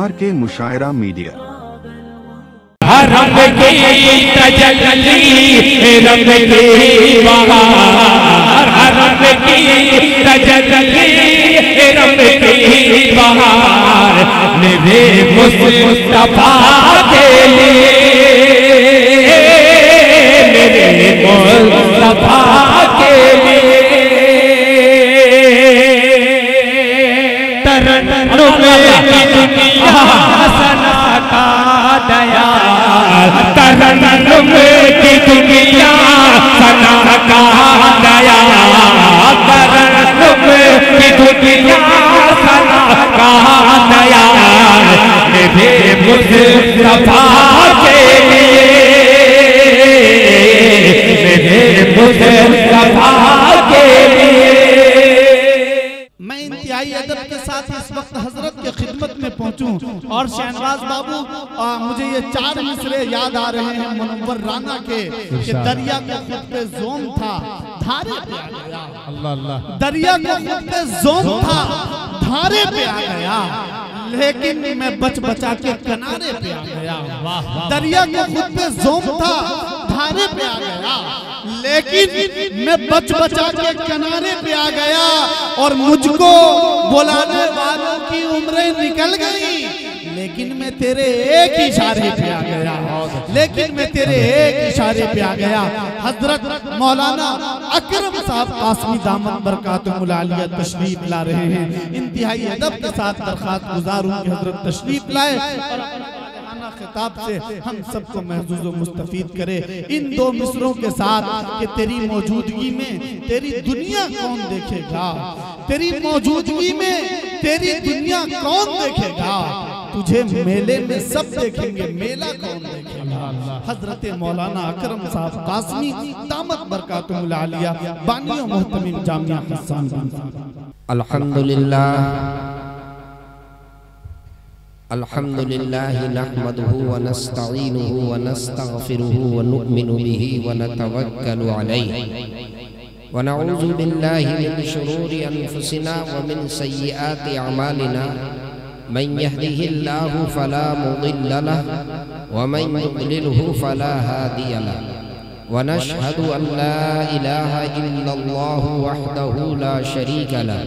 RK मुशायरा media. रब की तजल्ली रब की बहार, रब की तजल्ली रब की बहार, मेरे मुस्तफा के लिए, मेरे मुस्तफा के लिए तरन्नुम की दुनिया सना का दयाल, तरन्नुम की दुनिया सना का दयाल, तरन्नुम की दुनिया सना का दयाल, मेरे मुस्तफा के लिए, मेरे मुस्तफा के लिए। मैं इंतहाई अदब के साथ इस वक्त हजरत के खिदमत में पहुंचूं और शहनवाज बाबू मुझे ये 4 मिसरे याद आ रहे हैं मुनव्वर राना के कि दरिया के खुद पे जोन था धारे पे आ गया, अल्लाह अल्लाह, दरिया के खुद पे जोन था धारे पे आ गया, लेकिन मैं बच बचा के किनारे पे आ गया। दरिया के खुद पे जोन था धारे पे आ गया, लेकिन मैं बच बचा के किनारे पे आ गया और मुझको बुलाने वालों की उम्रें निकल गई, लेकिन मैं तेरे एक इशारे पे आ गया, लेकिन मैं तेरे एक इशारे पे आ गया। हजरत मौलाना अकरम साहब कासमी दामन बरकातुहुल आलिया तशरीफ ला रहे हैं। इंतहाई अदब के साथ दरख्वास्त गुजार हूं कि हजरत तशरीफ लाए और खिताब से हम सबको महजूज व मुस्तफीद करे इन 2 मिसरों के साथ कि तेरी मौजूदगी में तेरी दुनिया कौन देखेगा, तेरी मौजूदगी में तेरी दुनिया कौन देखेगा, तुझे मेले में सब देखेंगे, मेला कौन देखेगा। हजरत मौलाना अकरम साहब कासमी दामत बरकातुहुल आलिया बानी व मोहतमिम जामिया हसन। अल्हम्दुलिल्लाह अल्हम्दुलिल्लाहि नहमदुहु व नस्तईनुहु व नस्तगफिरुहु व नु'मिनु बिही व नतवक्कलु अलैहि व नऊज़ु बिल्लाहि मिन शुरूरि अनफुसिना व मिन सय्यिआति अमालिना मन यहदिहिल्लाहु फला मुदिल्ल लहु व मन युद्लिलहु फला हादिय लहु व नशहदु अन ला इलाहा इल्लल्लाहु वहदहु ला शरीका लहु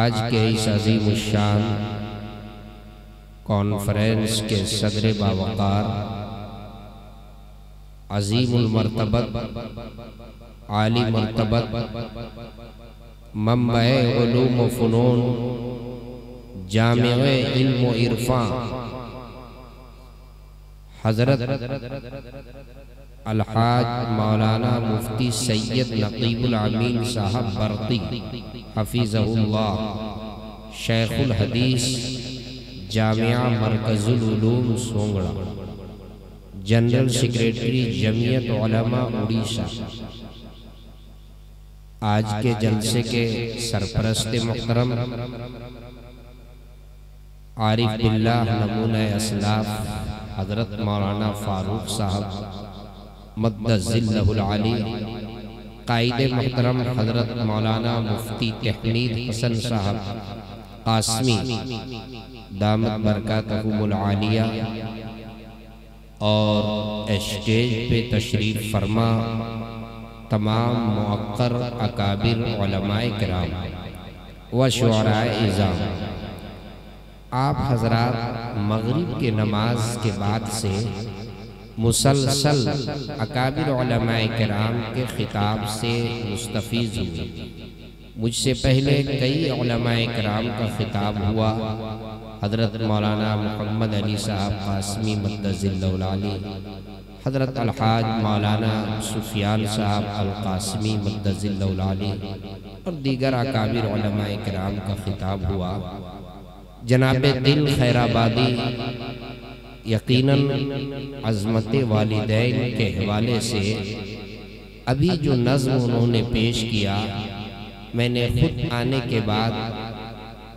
आज के इस अजीम शान कॉन्फ्रेंस के सदर बावकार अजीमुल मर्तबत आली मर्तबत मंबए उलूम व फ़ुनून जामिए इल्म व इरफान हज़रत अलहाज मौलाना मुफ्ती सैयद नकीबुल अमीन साहब बरकी हफीज़हुल्लाह शेखुल हदीस जामिया मरकजुल उलूम सोंगड़ा, जनरल सेक्रेटरी जमीयत उलमा उड़ीसा। आज के जलसे के सरपरस्त मुहतरम आरिफ बिल्लाह नमूना असलाफ हजरत मौलाना फारूक साहब मद्दज़िल्लहुल आली, कायदे मुहतरम हजरत मौलाना मुफ्ती तहमीद हसन साहब कासमी दामत बरकातहुमुल आलिया, और स्टेज पे तशरीफ फरमा तमाम मुअक्कर अकाबिर उलमाए किराम व शुअराए इज़ाम। आप हजरात मगरिब के नमाज के बाद से मुसलसल अकाबिर उलमाए किराम के खिताब से मुस्तफ़ीज़ हुए। मुझसे पहले कई उलमाए किराम का खिताब हुआ। हजरत मौलाना मोहम्मद अली साहब कासमी मद्दज़िल्लहुल आली, हजरत अलहाज मौलाना सुफियान साहब अल कासमी मद्दज़िल्लहुल आली और दीगर अकाबिर उलमाए किराम का खिताब हुआ। जनाबे दिल खैराबादी यकीनन अज़मत वालिदैन के हवाले से अभी जो नज़्म उन्होंने पेश किया, मैंने खुद आने के बाद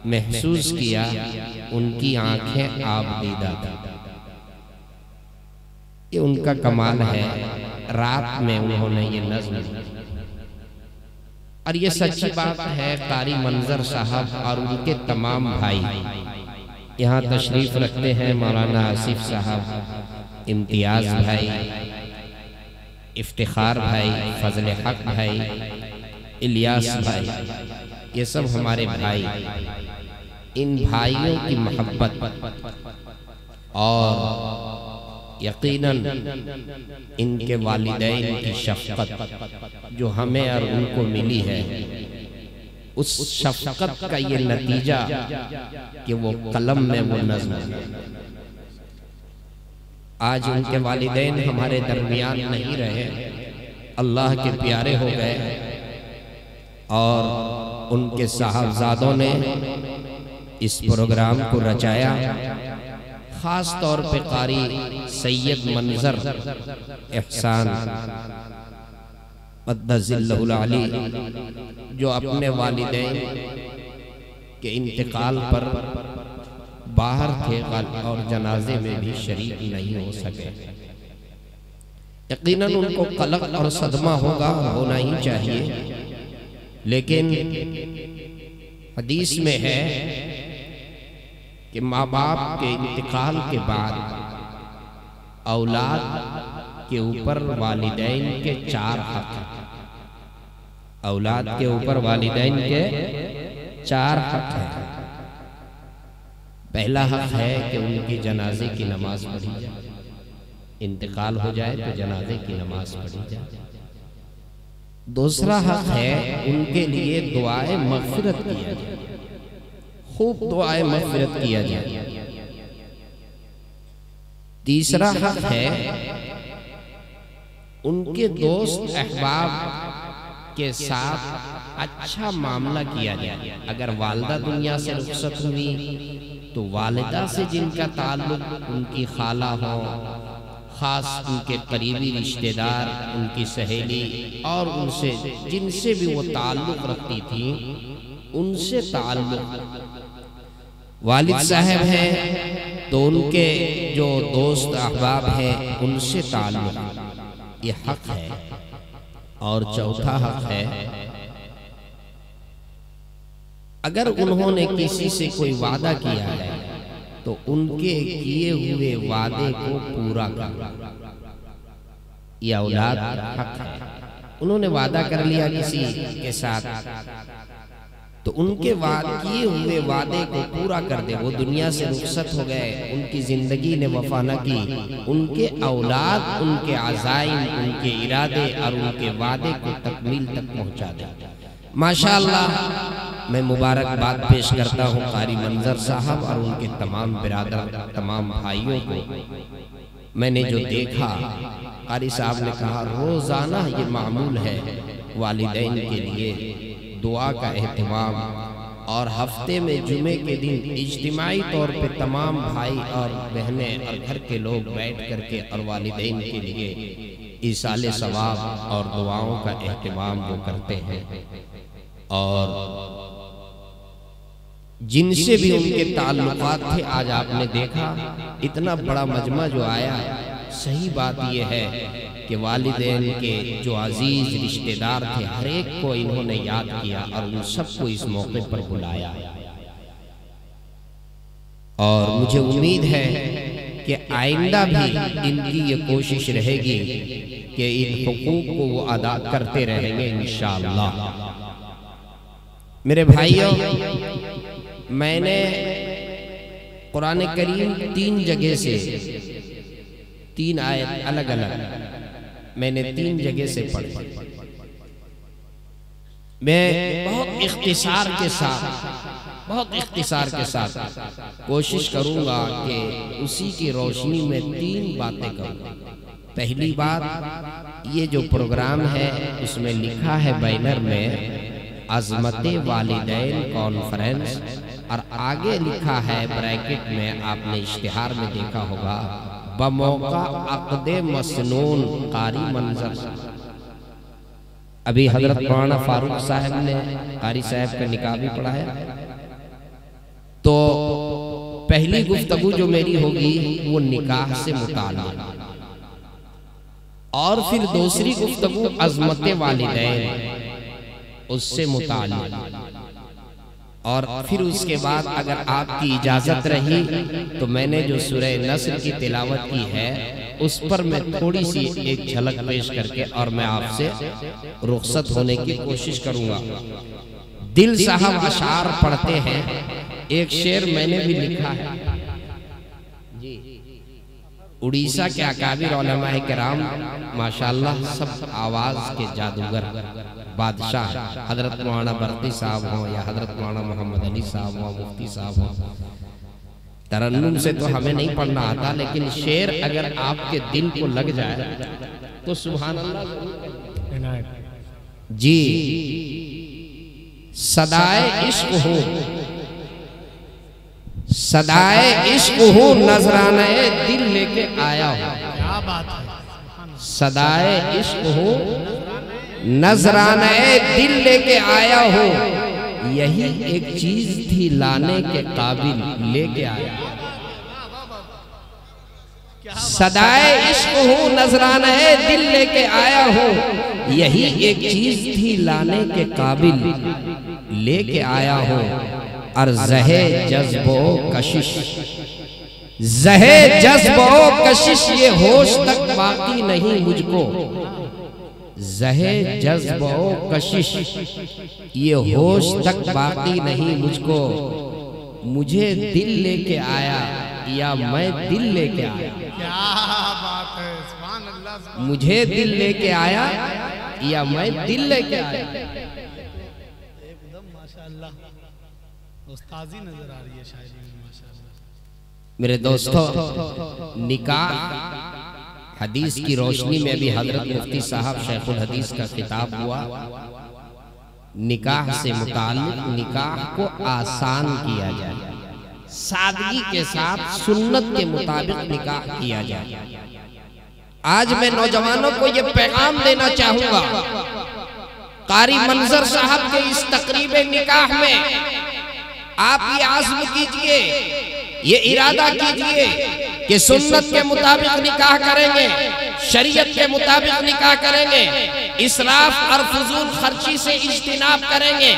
महसूस किया उनकी आंखें आबदीदा थी। ये उनका कमाल है, रात में उन्होंने ये नज़्म, और ये सच्ची बात है। कारी मंजर साहब और उनके तमाम भाई यहाँ तशरीफ रखते हैं, मौलाना आसिफ साहब, इम्तियाज भाई, इफ्तिखार भाई, फजल हक भाई, इलियास भाई, ये सब हमारे भाई। इन भाइयों की मोहब्बत और यकीनन इनके वालिदैन की शफ़क़त जो हमें और उनको मिली है, उस शफ़क़त का ये नतीजा कि वो कलम में वो नज़्म। आज उनके वालिदैन हमारे दरमियान नहीं रहे, अल्लाह के प्यारे हो गए, और उनके साहबजादों ने इस प्रोग्राम को रचाया। खास तौर पे कारी सैयद मंजर एहसान मद्दज़िल्लहुल आली, जो अपने वालिदैन के इंतकाल पर बाहर थे और जनाजे में भी शरीक नहीं हो सके। यकीनन उनको कलक और सदमा होगा, होना ही चाहिए, लेकिन हदीस में है कि माँ बाप के इंतकाल के बाद औलाद के ऊपर वालिदैन के 4 हक हैं। औलाद के ऊपर वालिदैन के 4 हक हैं। पहला हक है कि उनकी जनाजे की नमाज पढ़ी जाए, इंतकाल हो जाए तो जनाजे की नमाज पढ़ी जाए। दूसरा हक है उनके लिए दुआए मग़फ़िरत किया जाए, खूब दुआए मग़फ़िरत किया जाए। तीसरा हक है उनके दोस्त अहबाब के साथ अच्छा मामला किया जाए। अगर वालिदा दुनिया से रुखसत हुई तो वालिदा से जिनका ताल्लुक, उनकी खाला हो, खास उनके करीबी रिश्तेदार, उनकी सहेली और उनसे जिनसे भी वो ताल्लुक रखती थी, उनसे ताल्लुक। वालिद साहब हैं तो उनके जो दोस्त अहबाब हैं उनसे ताल्लुक, ये हक है। और चौथा हक है अगर उन्होंने किसी से कोई वादा किया है तो उनके किए हुए वादे को पूरा करना, यह औलाद हक है। उन्होंने वादा कर लिया किसी के साथ तो उनके किए हुए वादे को पूरा कर दे। वो दुनिया से रुखसत हो गए, उनकी जिंदगी ने वफा न की, उनके औलाद उनके अज़ाइम, उनके इरादे और उनके वादे को तकमील तक पहुंचा दे। माशाअल्लाह, मैं मुबारकबाद पेश करता हूँ कारी मंजर साहब और उनके तमाम बिरादर, तमाम भाइयों को। मैंने जो देखा, कारी साहब ने कहा रोज़ाना ये मामूल है वालिदैन के लिए दुआ का एहतमाम, और हफ्ते में जुमे के दिन इज्तिमाई तौर पे तमाम भाई और बहनें और घर के लोग बैठ करके और वालिदैन के लिए ईसाले सवाब और दुआओं का एहतमाम वो करते हैं। और जिनसे भी उनके ताल्लुकात थे आज आपने देखा इतना बड़ा मजमा जो आया। सही बात यह है कि वालिदैन के जो अजीज रिश्तेदार थे हर एक को इन्होंने याद किया और उन सबको इस मौके पर बुलाया। और मुझे उम्मीद है कि आइंदा भी इनकी ये कोशिश रहेगी कि इन हुकूक को वो अदा करते रहेंगे इंशाअल्लाह। मेरे भाइयों, मैंने कुरान करीम 3 जगह से 3 आयत अलग अलग मैंने 3 जगह से पढ़ी। मैं बहुत इख्तिसार के साथ कोशिश करूंगा कि उसी की रोशनी में 3 बातें करूं। पहली बात, ये जो प्रोग्राम है उसमें लिखा है बैनर में अज़मते वालिदैन कॉन्फ्रेंस, और आगे लिखा है ब्रैकेट में, आपने इश्तिहार में देखा होगा, बमौका अक़दे मसनून कारी मंजर। अभी हजरत मौलाना फारूक साहब ने कारी साहब का निकाह भी पढ़ाया। तो पहली गुफ्तगू जो मेरी होगी वो निकाह से मुताल्लिक़, और फिर दूसरी गुफ्तगू अज़मते वालिदैन उससे मुताल्लिक़, और फिर उसके बाद अगर आपकी इजाजत रही तो मैंने जो सूरह नस्र की तिलावत की है उस पर मैं थोड़ी सी एक झलक पेश करके और मैं आपसे रुखसत होने की कोशिश करूंगा। दिल साहब अशार पढ़ते हैं, एक शेर मैंने भी लिखा है जी। उड़ीसा के अकाबिर उलमाए किराम माशाअल्लाह सब आवाज के जादूगर बादशाह, हजरत मौलाना बरती साहब हों या हजरत मौलाना मोहम्मद अली साहब हों, मुफ्ती साहब हों, तरन्नुम से तो हमें नहीं पढ़ना आता, लेकिन शेर अगर आपके दिल को लग जाए तो सुभान अल्लाह जी। सदाए इश्क हो, सदाए इश्क हो, नजराने दिल लेके आया हो। क्या बात है। सदाए इश्क हो, नजराने दिल लेके आया हो, यही एक चीज थी लाने के काबिल लेके आया। सदाए इश्क हो, नजराने दिल लेके आया हो, यही एक चीज थी लाने के काबिल लेके आया हो। और ज़हे जज्बो कशिश, ज़हे जज्बो कशिश, ये होश तक बाकी नहीं मुझको। ज़हे जज्बो कशिश, ये होश तक बाकी नहीं मुझको। मुझे दिल लेके आया या मैं दिल लेके आया। क्या बात है, सुभान अल्लाह। मुझे दिल लेके आया या मैं दिल लेके आया। एकदम माशाअल्लाह उस्तादी नजर आ रही है शायरी में माशाअल्लाह। मेरे दोस्तों, निकाह हदीस की रोशनी में भी हजरत मुफ्ती साहब शेखुल हदीस का खिताब हुआ। निकाह से मुताल्लिक निकाह को आसान किया जाए, सादगी के साथ सुन्नत के मुताबिक निकाह किया जाए। आज मैं नौजवानों को यह पैगाम देना चाहूंगा, कारी मंजर साहब के इस तकरीब निकाह में आप ये आज़्म कीजिए, ये इरादा कीजिए कि सुन्नत के मुताबिक निकाह करेंगे, शरीयत के मुताबिक निकाह करेंगे, इसराफ और फजूल खर्ची से इज्तिनाब करेंगे।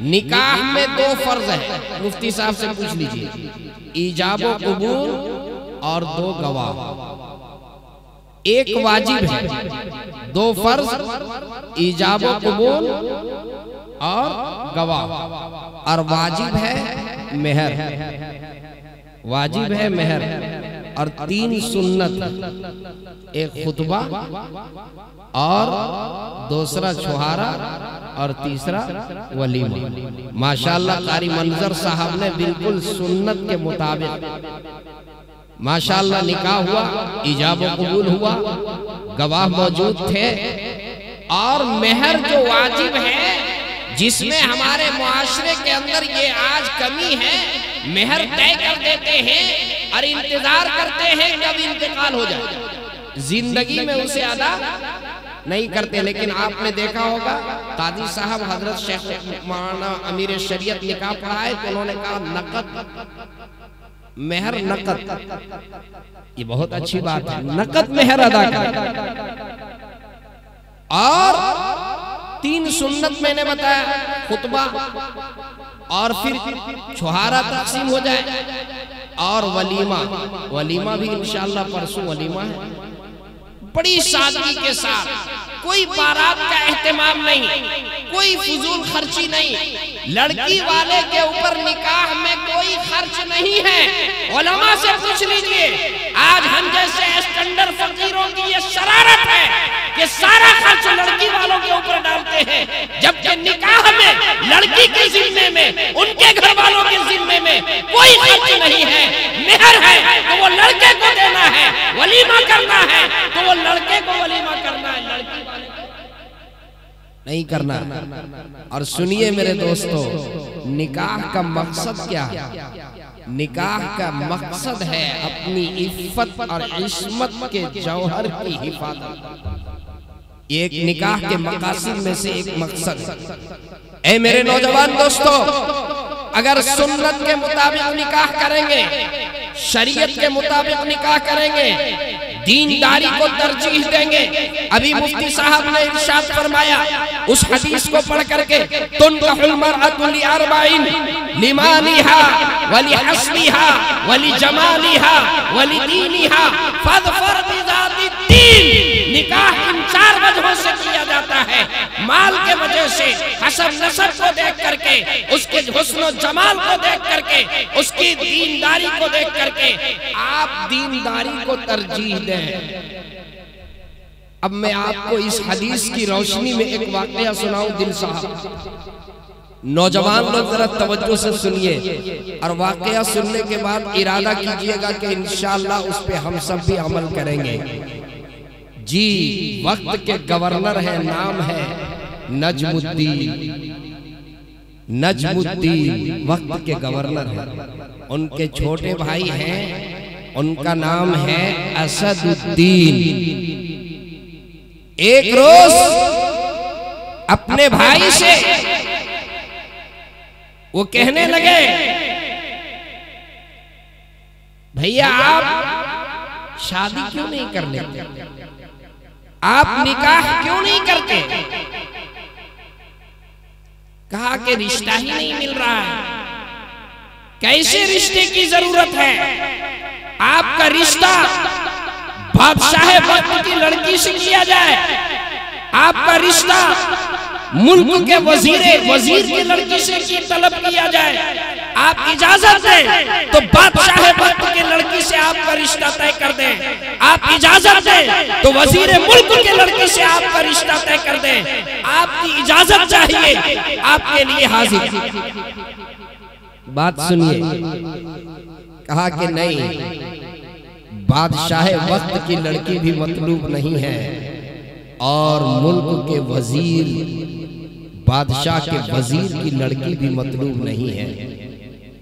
निकाह में 2 फर्ज है, मुफ्ती साहब से पूछ लीजिए, ईजाब कबूल और 2 गवाह। एक वाजिब है, 2 फर्ज, ईजाब कबूल और गवाह। और वाजिब है मेहर, वाजिब है मेहर, और 3 सुन्नत, एक खुतबा और दूसरा छुहारा और तीसरा वलीमा। माशाअल्लाह कारी मंजर साहब ने बिल्कुल सुन्नत के मुताबिक माशाअल्लाह निकाह हुआ, इजाब कबूल हुआ, गवाह मौजूद थे, और मेहर जो वाजिब है जिसमें हमारे मुआशरे के अंदर ये आज कमी है, मेहर तय कर देते हैं और इंतजार करते हैं कब इंतकाल हो जाए, जिंदगी में उसे अदा नहीं करते। लेकिन आपने देखा होगा काजी साहब हजरत शेख मौलाना अमीर शरीयत निकाह पढ़ाए तो उन्होंने कहा नकद मेहर नकद, ये बहुत अच्छी बात है, नकद मेहर अदा कर। और 3 सुन्नत मैंने बताया, खुतबा और फिर छुहारा तकसीम हो जाए और वलीमा। वलीमा भी इंशाअल्लाह परसों वलीमा है, बड़ी सादगी के साथ, कोई बारात का एहतमाम नहीं, कोई फिजूल खर्ची नहीं, लड़की वाले के ऊपर निकाह में कोई खर्च नहीं है। उलमा से पूछ लीजिए, आज हम जैसे स्टैंडर्ड फकीरों की ये शरारत है कि सारा खर्च लड़की वालों के ऊपर डालते हैं, जबकि निकाह में लड़की के जिम्मे में, उनके घर वालों के जिम्मे में कोई खर्च नहीं है। मेहर है तो वो लड़के को देना है, वलीमा करना है तो वो लड़के को वलीमा करना है, लड़की वाले को नहीं करना। और सुनिए मेरे दोस्तों, निकाह का मकसद क्या है? निकाह का मकसद है अपनी इफ्फत और इस्मत के जौहर की हिफाजत। एक निकाह के मकासद में से एक मकसद। ऐ मेरे नौजवान दोस्तों, अगर सुन्नत के मुताबिक निकाह करेंगे, शरीयत के मुताबिक निकाह करेंगे, दीनदारी को तरजीह देंगे। अभी मुफ्ती साहब ने इरशाद फरमाया उस हदीस को पढ़ करके, तुनकाहुल मरअतु लिअरबाइन लिमालिहा वलिहस्बिहा वलिजमालिहा वलिदीनिहा फज़फर बिज़ाति दीन। निकाह इन 4 वजहों से किया जाता है, माल के वजह से, हसब नसब को देख करके, उसके हुस्न और जमाल को देख करके, उसकी दीनदारी को देख करके। आप दीनदारी को तरजीह दें। अब मैं आपको इस हदीस की रोशनी में एक वाकया सुनाऊं दिल साहब। नौजवान लोग जरा तवज्जो से सुनिए और वाकया सुनने के बाद इरादा कीजिएगा कि इंशाअल्लाह उस पे हम सब भी अमल करेंगे। जी, वक्त के गवर्नर है, नाम है नजमुद्दीन। नजमुद्दीन वक्त के गवर्नर हैं। उनके छोटे भाई हैं, उनका नाम है असदुद्दीन। एक रोज अपने भाई से वो कहने लगे, भैया आप शादी क्यों नहीं कर लेते, आप निकाह क्यों नहीं करते? कहा कि रिश्ता ही नहीं मिल रहा है। कैसे रिश्ते की जरूरत है? आपका रिश्ता बादशाह वक्त की लड़की से किया जाए, आपका रिश्ता मुल्क के वजीर की लड़की से की तलब किया जाए। आप इजाजत दें तो बादशाह वक्त की लड़की से आपका रिश्ता तय कर दें। आप इजाजत दें तो वजीर मुल्क की लड़की से आपका रिश्ता तय कर दें। आपकी इजाजत चाहिए, आपके लिए हाजिर। बात सुनिए, कहा कि नहीं, बादशाह वक्त की लड़की भी मतलूब नहीं है और मुल्क के वजीर, बादशाह के वजीर की लड़की भी मतलूब नहीं है।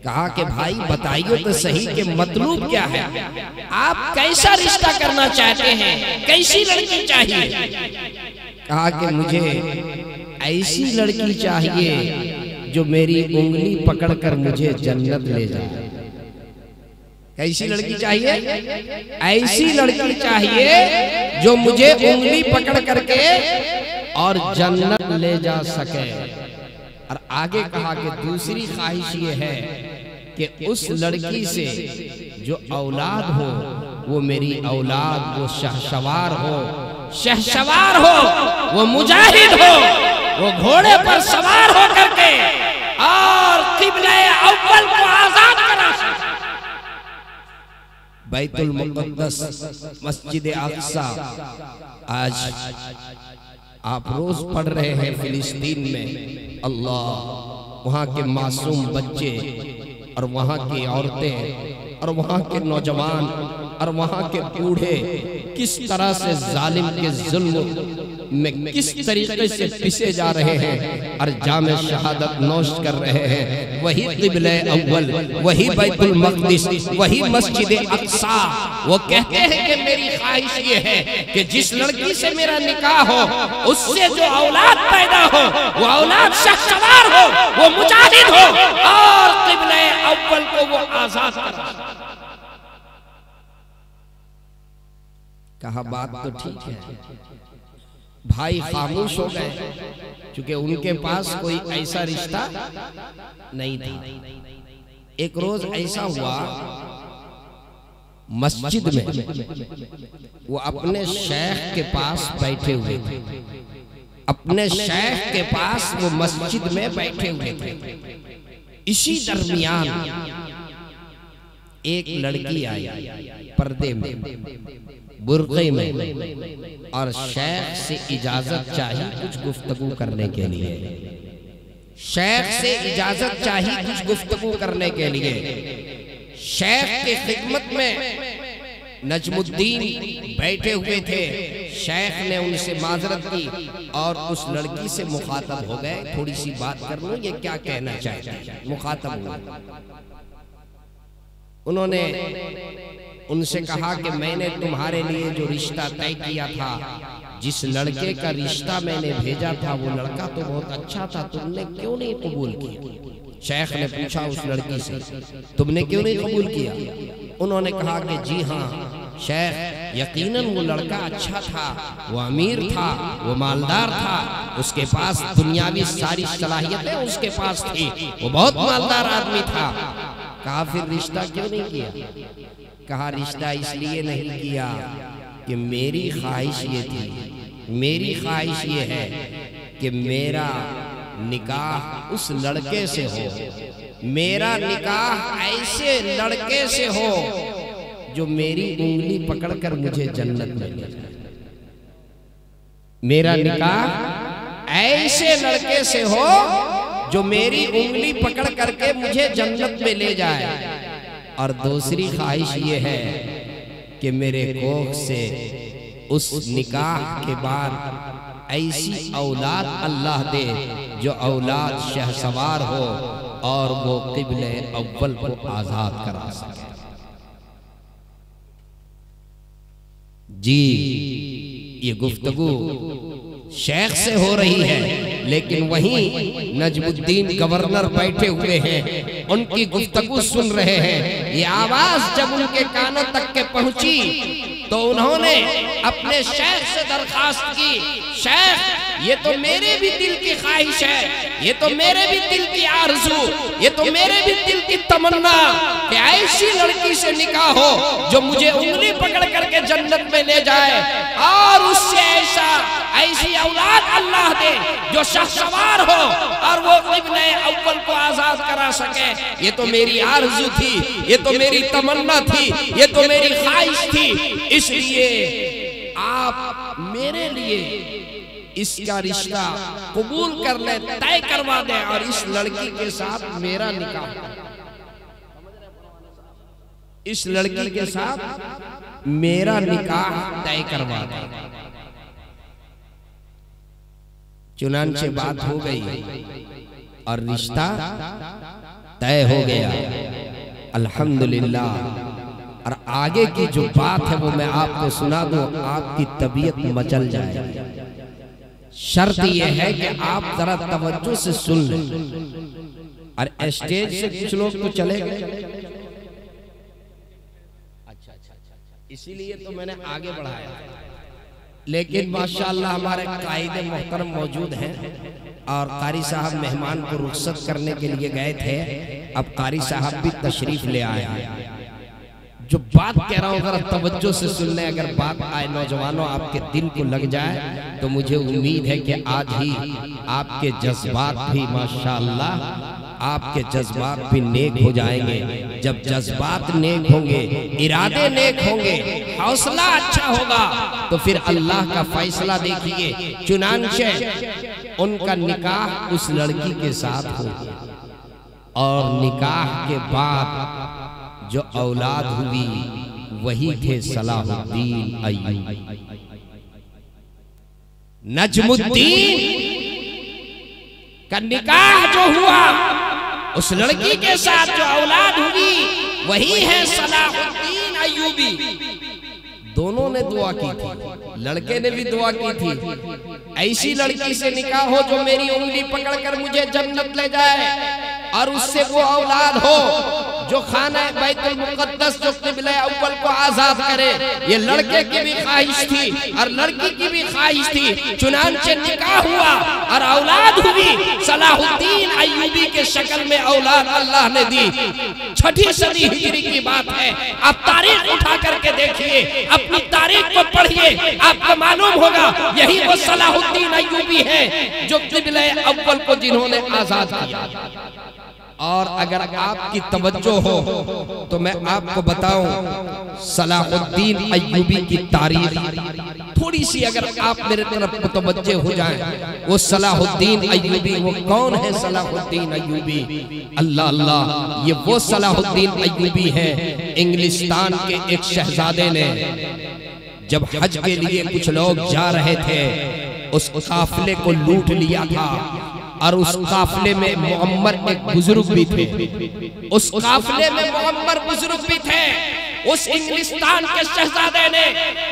कहा कि भाई बताइए तो सही कि मतलूब क्या है, आप कैसा रिश्ता करना चाहते हैं, कैसी लड़की चाहिए? कहा कि मुझे ऐसी लड़की चाहिए जो मेरी उंगली पकड़कर मुझे जन्नत ले जाए। कैसी लड़की चाहिए? ऐसी लड़की चाहिए जो मुझे उंगली पकड़ करके और जन्नत ले जा सके। और आगे कहा कि दूसरी ख्वाहिश ये है कि उस लड़की से जो औलाद हो वो मेरी औलाद, वो शहसवार हो, वो मुजाहिद हो, वो घोड़े पर सवार हो करके और क़िबला अव्वल को आजाद करा सके। बैतुल मुक़द्दस, मस्जिद अक़सा, आज आप रोज पढ़ रहे हैं फिलिस्तीन में, अल्लाह, वहाँ के मासूम बच्चे और वहाँ की औरतें और वहाँ के नौजवान और वहाँ के बूढ़े किस तरह से जालिम के जुल्म में किस तरीके से पिसे जा रहे हैं और जामे शहादत नोश कर रहे हैं। वही क़िबले अव्वल, वही बैतुल मक़दिस, वही मस्जिद अक़सा। वो कहते हैं कि मेरी ख्वाहिश ये है कि जिस लड़की से मेरा निकाह हो उससे जो औलाद पैदा हो वो औलाद शख्सवार हो, वो मुजाहिद हो और क़िबले अव्वल को वो आजाद करे। कहा बात तो ठीक है। भाई खामोश हो गए क्योंकि उनके पास कोई ऐसा रिश्ता नहीं था। एक रोज ऐसा हुआ मस्जिद में वो अपने शेख के पास बैठे हुए थे। अपने शेख के पास वो मस्जिद में बैठे हुए थे। इसी दरमियान एक लड़की आई पर्दे में, बुर्क़े में, और शेख से इजाजत चाहिए कुछ गुफ्तगू करने के लिए। शेख से इजाजत चाहिए कुछ गुफ्तगू करने के लिए। शेख की खिदमत में नजमुद्दीन बैठे हुए थे। शेख ने उनसे माजरत की और उस लड़की से मुखातब हो गए, थोड़ी सी बात कर लूं, ये क्या कहना चाहते हैं। मुखातब हुए। उन्होंने उनसे कहा कि मैंने तुम्हारे लिए जो रिश्ता तय किया था, जिस लड़के का रिश्ता मैंने भेजा था वो लड़का तो बहुत अच्छा था, तुमने क्यों नहीं कबूल किया। शेख ने पूछा उस लड़की से, तुमने क्यों नहीं कबूल किया। उन्होंने कहा कि जी हाँ शेख, यकीनन वो लड़का अच्छा था, वो अमीर था, वो मालदार था, उसके पास दुनियावी सारी सलाहियतें उसके पास थी, वो बहुत मालदार आदमी था। कहा फिर रिश्ता क्यों नहीं किया। कहा रिश्ता इसलिए नहीं किया कि मेरी ख्वाहिश ये थी, मेरी ख्वाहिश ये है कि मेरा निकाह उस लड़के से हो, मेरा निकाह ऐसे लड़के से हो जो मेरी उंगली पकड़कर मुझे जन्नत में ले जाए। मेरा निकाह ऐसे लड़के से हो जो मेरी उंगली पकड़ करके मुझे जन्नत में ले जाए। और दूसरी ख्वाहिश ये है कि मेरे कोख से उस निकाह के बाद ऐसी औलाद अल्लाह दे जो औलाद शहसवार हो और वो क़िबले अव्वल को आजाद करा सके। जी ये गुफ्तगू शेख से हो रही है, लेकिन वहीं नजमुद्दीन गवर्नर बैठे हुए हैं, उनकी गुफ्तगू सुन रहे हैं। ये आवाज जब उनके कानों तक के पहुंची तो उन्होंने अपने शेख से दरखास्त की, शेख ये तो मेरे भी दिल की ख्वाहिश है, ये तो मेरे भी दिल की आरज़ू, ये तो मेरे भी दिल की तमन्ना कि ऐसी लड़की से निकाह हो जो मुझे उंगली पकड़ करके जन्नत में ले जाए और उससे ऐसी औलाद अल्लाह दे जो शख्सवार हो और वो क़िबले अव्वल को आजाद करा सके। ये तो मेरी आरज़ू थी, ये तो मेरी तमन्ना थी, ये तो मेरी ख्वाहिश थी। इसलिए आप मेरे लिए इसका रिश्ता कबूल कर ले, तय करवा दें और इस लड़की के साथ मेरा निकाह, इस लड़की के साथ मेरा निकाह तय करवा दें। चुनांचे बात हो गई और रिश्ता तय हो गया, अल्हम्दुलिल्लाह। और आगे की जो बात है वो मैं आपको सुना दूं, आपकी तबीयत मचल जाए। शर्त यह है कि आप जरा तवज्जो से सुन लें। और स्टेज से कुछ लोग तो चले गए, अच्छा, इसीलिए तो मैंने आगे बढ़ाया। लेकिन माशाअल्लाह हमारे कायदे मोहतरम मौजूद हैं और कारी साहब मेहमान को रुखसत करने के लिए गए थे। अब कारी साहब भी तशरीफ ले आए हैं। जो बात कह रहा हूँ जरा तवज्जो से सुन लें। अगर बात आए नौजवानों आपके दिल को लग जाए तो मुझे उम्मीद है कि आज ही आपके जज्बात भी माशाअल्लाह, आपके जज्बात भी नेक हो जाएंगे। जब जज्बात नेक होंगे, इरादे नेक होंगे, हौसला अच्छा होगा तो फिर अल्लाह का फैसला देखिए। चुनांचे उनका निकाह उस लड़की के साथ हो और निकाह के बाद जो औलाद हुई वही थे सलाहुद्दीन अय्यूबी। नजमुद्दीन का निकाह जो हुआ, उस लड़की के साथ जो औलाद हुई वही है सलाहुद्दीन अय्यूबी। दोनों ने दुआ की थी, लड़के ने भी दुआ की थी, ऐसी लड़की से निकाह हो जो मेरी उंगली पकड़कर मुझे जन्नत ले जाए और उससे वो औलाद हो जो खाना बैतुल मुक़द्दस जो क़िबला अव्वल को आजाद करे। ये लड़के की भी ख्वाहिश थी और लड़की की भी ख्वाहिश थी। चुनांचे निकाह हुआ और औलाद हुई। सलाहुद्दीन अय्यूबी के शक्ल में औलाद अल्लाह ने दी। 6ठी सदी हिजरी की बात है। आप तारीख उठा करके देखिए, अपनी तारीख को पढ़िए, आपको मालूम होगा यही वो सलाहुद्दीन अय्यूबी है जो क़िबला अव्वल को जिन्होंने आजाद किया। और अगर आपकी तवज्जो हो तो मैं आपको बताऊं सलाहुद्दीन अय्यूबी की तारीख थोड़ी सी, अगर आप मेरे तरफ मुतवज्जे हो जाएं। वो सलाहुद्दीन अय्यूबी वो कौन है? सलाहुद्दीन अय्यूबी, अल्लाह अल्लाह, ये वो सलाहुद्दीन अय्यूबी है। इंग्लिस्तान के एक शहजादे ने जब हज के लिए कुछ लोग जा रहे थे, उस काफिले को लूट लिया था और उस काफिले में मुअम्मर एक बुजुर्ग भी थे। उस काफिले में मुअम्मर बुजुर्ग भी थे। उस इंग्लिस्तान के शहजादे ने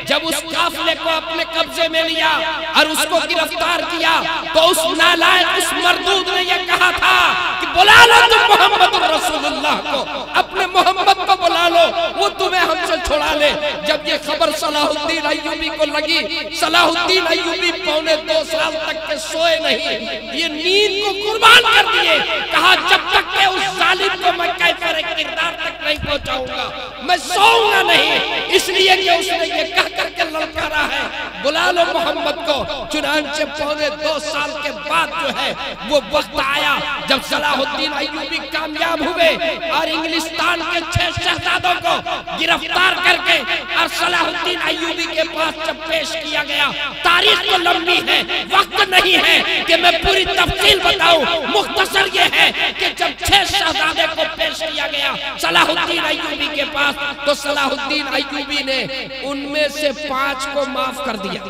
जब उस काफिले को अपने कब्जे में लिया और उसको गिरफ्तार किया तो उस नालायक, उस मरदूद ने यह कहा था कि बुला लो तुम मोहम्मद रसूलुल्लाह को, अपने मोहम्मद को बुला लो, वो तुम्हें हमसे छुड़ा ले। जब ये खबर सलाहुद्दीन अय्यूबी को लगी, सलाहुद्दीन अय्यूबी 2.25 साल तक के सोए नहीं, ये नींद को कुर्बान कर दिए। कहा जब तक के उस जालिम को मैं कैफर किरदार तक नहीं पहुंचाऊंगा मैं सोऊंगा नहीं। इसलिए कि उसने ये कह करके ललकारा है बुला लो मोहम्मद को। चुनांचे 2.25 साल के बाद जो है वो वक्त आया जब सलाहुद्दीन अय्यूबी कामयाब हुए और इंग्लिस्तान के 6 शहजादों को गिरफ्तार करके और सलाहुद्दीन अय्यूबी के पास जब पेश किया गया। तारीख तो लंबी है, वक्त नहीं है कि मैं पूरी तफसील बताऊं। मुख्तसर ये है कि जब 6 शहजादे को पेश किया गया सलाहुद्दीन अय्यूबी के पास, तो सलाहुद्दीन अय्यूबी ने उनमें से 5 को माफ कर दिया।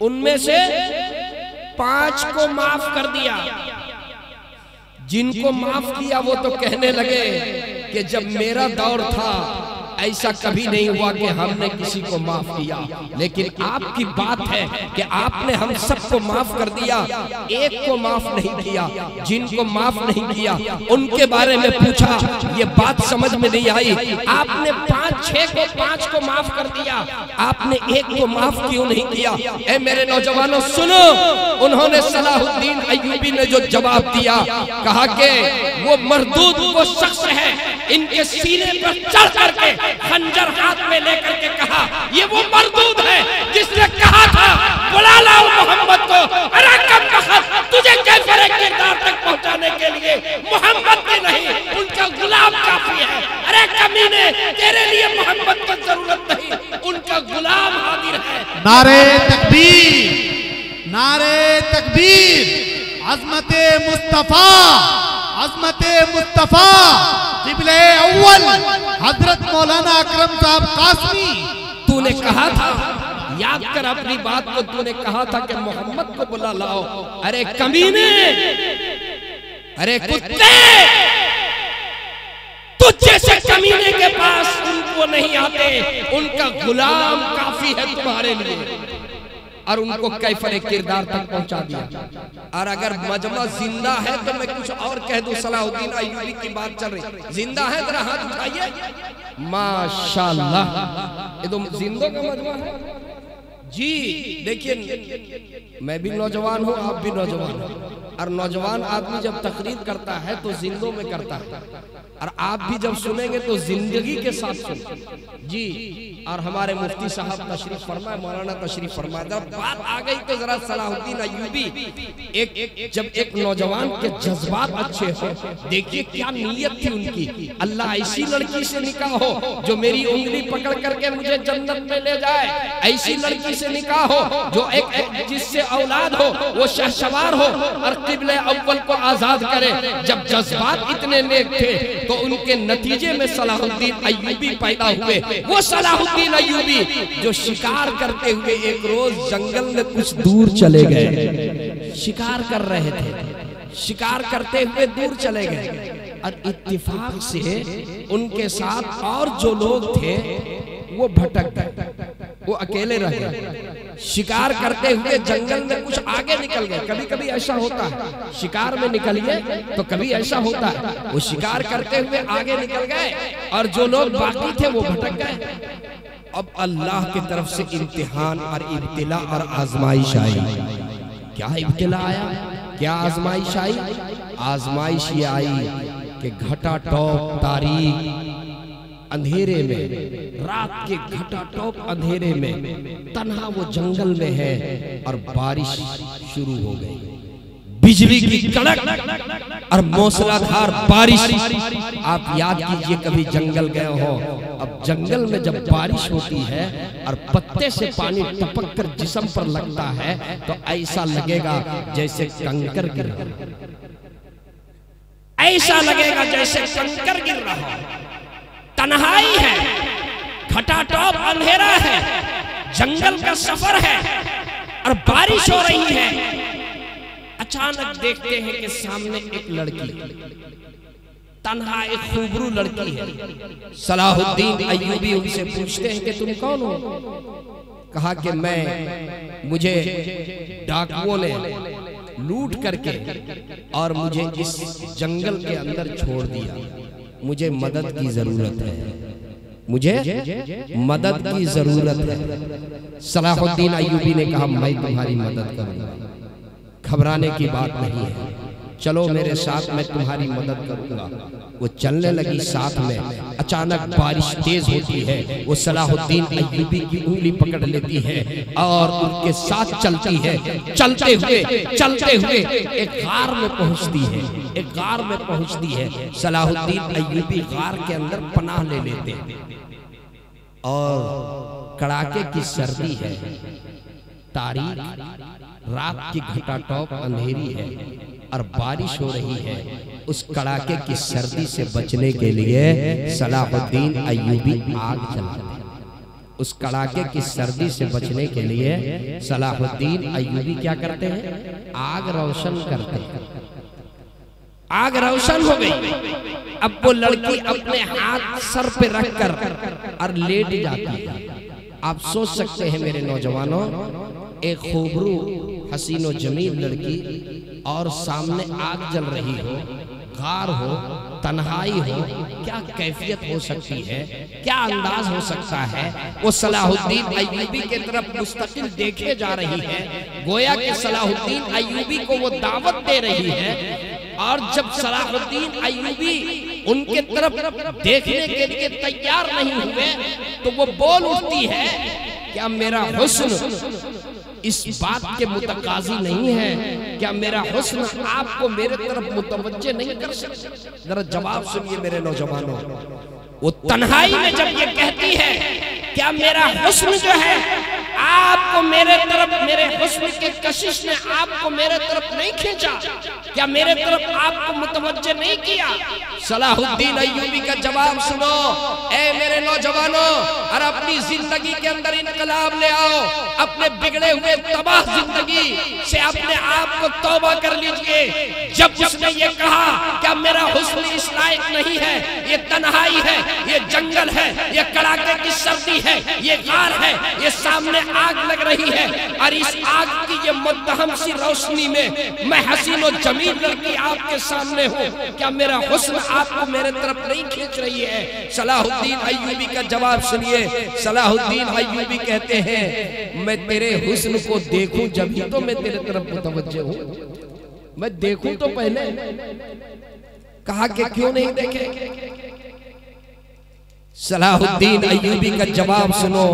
उनमें से 5 को माफ कर दिया। जिनको माफ किया वो तो कहने लगे कि जब मेरा दौर था ऐसा कभी नहीं हुआ कि हमने किसी को माफ किया, लेकिन आपकी बात है कि आपने हम सबको माफ कर दिया, एक को माफ नहीं किया। जिनको माफ नहीं किया उनके बारे में पूछा, ये बात समझ में नहीं आई। आपने 5 को माफ कर दिया, आपने एक को माफ क्यों नहीं किया? ए मेरे नौजवानों सुनो, उन्होंने सलाहुद्दीन अय्यूबी ने जो जवाब दिया, कहा कि वो मरदूद वो शख्स है, इनके सीने पर चढ़ करके खंजर हाथ में लेकर के कहा ये वो मरदूद है जिसने कहा था बुला लाओ मोहम्मद को। अरे कम वक्त तुझे कैफर किरदार तक पहुंचाने के लिए मोहम्मद की नहीं उनका गुलाम काफी है। अरे कमीने, तेरे लिए मोहम्मद की जरूरत नहीं, उनका गुलाम हाजिर है। नारे तकबीर, नारे तकबीर, अज़मते मुस्तफा, अज़मते मुस्तफा, क़िबले अव्वल हजरत मौलाना अकरम साहब कासमी। तूने कहा था, याद कर अपनी बात को, तूने कहा था कि मोहम्मद को बुला लाओ। अरे कमीने, अरे कुत्ते, तुझ जैसे कमीने के पास उनको नहीं आते, उनका गुलाम काफी है तुम्हारे लिए। और उनको कैफर किरदार तक पहुंचा दिया। और अगर मजमा जिंदा है तो मैं कुछ और कह दूं। सलाहुद्दीन अय्यूबी की बात चल रही, जिंदा है, जरा हाथ उठाइए। माशाल्लाह, ये तो जिंदों का मजमा है जी। देखिए मैं भी नौजवान हूँ, आप भी नौजवान हो, और नौजवान आदमी जब तकरीर करता है तो जिंदों में करता है, और आप भी जब सुनेंगे तो जिंदगी के साथ सुनेंगे जी। और हमारे मुफ्ती साहब तशरीफ फरमाए, मौलाना तशरीफ फरमाए। जब बात आ गई तो जरा सलाहुद्दीन अय्यूबी जब एक नौजवान के जज्बात अच्छे हो, देखिए क्या नीयत थी उनकी। अल्लाह ऐसी लड़की से निकाह हो जो मेरी उंगली पकड़ करके मुझे जन्नत में ले जाए, ऐसी लड़की से निकाह हो, जो एक जिससे औलाद हो वो शहसवार हो और क़िबले अव्वल को आजाद करे। जब जज्बात इतने नेक थे तो उनके नतीजे में सलाहुद्दीन अय्यूबी पैदा हुए। वो सलाहुद्दीन अय्यूबी जो शिकार करते हुए एक रोज जंगल में कुछ दूर चले गए, शिकार कर रहे थे, शिकार करते हुए दूर चले गए और इत्तिफाक से उनके साथ और जो लोग थे वो भटक गए, वो अकेले रह गए। शिकार करते हुए जंगल में कुछ आगे निकल गए। कभी कभी ऐसा होता है, शिकार में निकलिए तो कभी ऐसा होता है, वो शिकार करते हुए आगे निकल गए और जो लोग बाकी थे वो भटक गए। अब अल्लाह की तरफ से इम्तिहान और इब्तिला और आजमाइश आई। क्या इब्तिला आया, क्या आजमाइश आई? आजमाइश ये आई कि घटाटोप तारीख अंधेरे में, रात के घटाटोप अंधेरे में तन्हा वो जंगल में है और बारिश शुरू हो गई। बिजली की कड़क और मूसलाधार बारिश। आप याद कीजिए कभी जंगल गए हो, अब जंगल में जब बारिश होती है और पत्ते से पानी टपक कर जिस्म पर लगता है तो ऐसा लगेगा जैसे कंकर गिर रहा है, ऐसा लगेगा जैसे कंकर गिर रहा है। तन्हाई है, खटाटोप अंधेरा है, जंगल का सफर है और बारिश हो रही है। अचानक देखते हैं कि सामने एक लड़की, तन्हा एक खूबरू लड़की है। सलाहुद्दीन अय्यूबी उनसे पूछते हैं कि तुम कौन हो? कहा कि मुझे डाकुओं ने लूट करके और मुझे इस जंगल के अंदर छोड़ दिया, मुझे मदद की जरूरत है, मुझे मदद की जरूरत है। सलाहुद्दीन अय्यूबी ने कहा मैं तुम्हारी मदद करूंगा, घबराने की बात नहीं है, चलो मेरे साथ, मैं तुम्हारी मदद करूंगा। वो चलने लगी साथ में। अचानक बारिश तेज होती है, वो सलाहुद्दीन अय्यूबी की उंगली पकड़ लेती है और उनके साथ चलती है। चलते हुए एक गार में पहुंचती है, एक गार में पहुंचती है। सलाहुद्दीन अय्यूबी गार के अंदर पनाह ले लेते हैं और कड़ाके की सर्दी है, तारीख रात की घटाटोप अंधेरी है और बारिश हो रही है। उस कड़ाके की सर्दी से बचने के लिए सलाहुद्दीन अय्यूबी आग जलाते हैं। उस कड़ाके की सर्दी से बचने के लिए सलाहुद्दीन अय्यूबी क्या करते हैं? आग रोशन करते हैं। आग रोशन हो गई। अब वो लड़की अपने हाथ सर पे रखकर और लेट जाती है। आप सोच सकते हैं मेरे नौजवानों, एक खूबरू हसीनो जमील लड़की और सामने आग जल रही हो, गार हो, तन्हाई हो, क्या कैफियत हो सकती है, क्या अंदाज हो सकता है। वो सलाहुद्दीन अय्यूबी के तरफ मुस्तकिल देखे जा रही है, गोया कि सलाहुद्दीन अय्यूबी को वो दावत दे रही है। और जब सलाहुद्दीन अय्यूबी उनके तरफ देखने के लिए तैयार नहीं हुए तो वो बोल उठती है, क्या मेरा हुस्न इस बात के मुतकाजी नहीं है? क्या मेरा हुस्न आपको मेरे तरफ मुतवज्जे नहीं कर सकता? जरा जवाब सुनिए मेरे नौजवानों। वो तन्हाई में जब ये कहती है, क्या मेरा हुस्न जो है आपको मेरे तरफ, मेरे हुस्न के कशिश ने आपको मेरे तरफ नहीं खींचा? क्या मेरे तरफ आपको मुतवज्जे नहीं किया? सलाहुद्दीन अय्यूबी का जवाब सुनो, ऐ मेरे नौजवानों, और अपनी जिंदगी के अंदर इनकलाब ले आओ। अपने बिगड़े हुए तबाह जिंदगी से अपने आप को तौबा कर लीजिए। जब उसने ये कहा, क्या मेरा हुस्न इस लायक नहीं है, ये तन्हाई है, ये जंगल है, ये कड़ाके की सर्दी है, ये गार है, ये सामने आग लग रही है और इस आग की ये मुद्दहम सी रोशनी में मैं हसीन और जमील लड़की आपके सामने हूँ, क्या मेरा हुस्न आपको मेरे तरफ नहीं खींच रही है? सलाहुद्दीन अय्यूबी का जवाब सुनिए। सलाहुद्दीन अय्यूबी कहते हैं, मैं तेरे हुस्न को देखूं जब तो मैं तेरे तरफ मुतवज्जे हूँ, मैं देखूं तो पहले। कहा कि क्यों नहीं देखे? सलाहुद्दीन अय्यूबी का जवाब सुनो,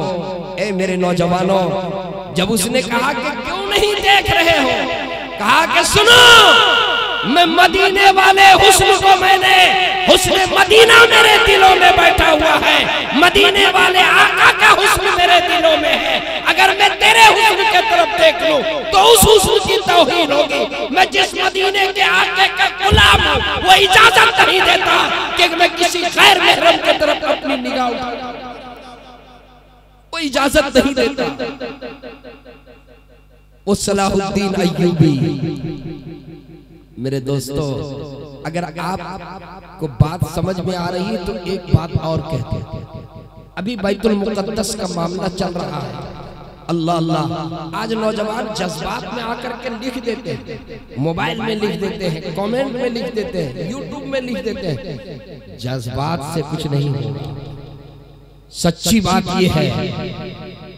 ए मेरे नौजवानों। जब उसने कहा कि क्यों नहीं देख रहे हो, कहा कि सुनो, मैं मदीने वाले हुस्न को मैंने, हुस्न मदीना मेरे दिलों में बैठा हुआ है, मदीने वाले आका का हुस्न मेरे दिलों में है। अगर मैं तेरे हुस्न की तरफ देख लूं तो उस हुस्न की तौहीन होगी। मैं जिस मदीने के आके का गुलाम हूं वो इजाजत नहीं देता कि मैं किसी गैर महरम की तरफ अपनी निगाह उठाऊं, वो इजाजत नहीं देता। वो सलाहुद्दीन अय्यूबी। मेरे दोस्तों, अगर आपको बात समझ में आ रही है तो एक बात और कहते हैं। अभी बैतुल मुक़द्दस का मामला चल रहा है। अल्लाह अल्लाह, आज नौजवान जज्बात में आकर के लिख देते हैं, मोबाइल में लिख देते हैं, कमेंट में लिख देते हैं, यूट्यूब में लिख देते हैं। जज्बात से कुछ नहीं होगा। सच्ची बात यह है,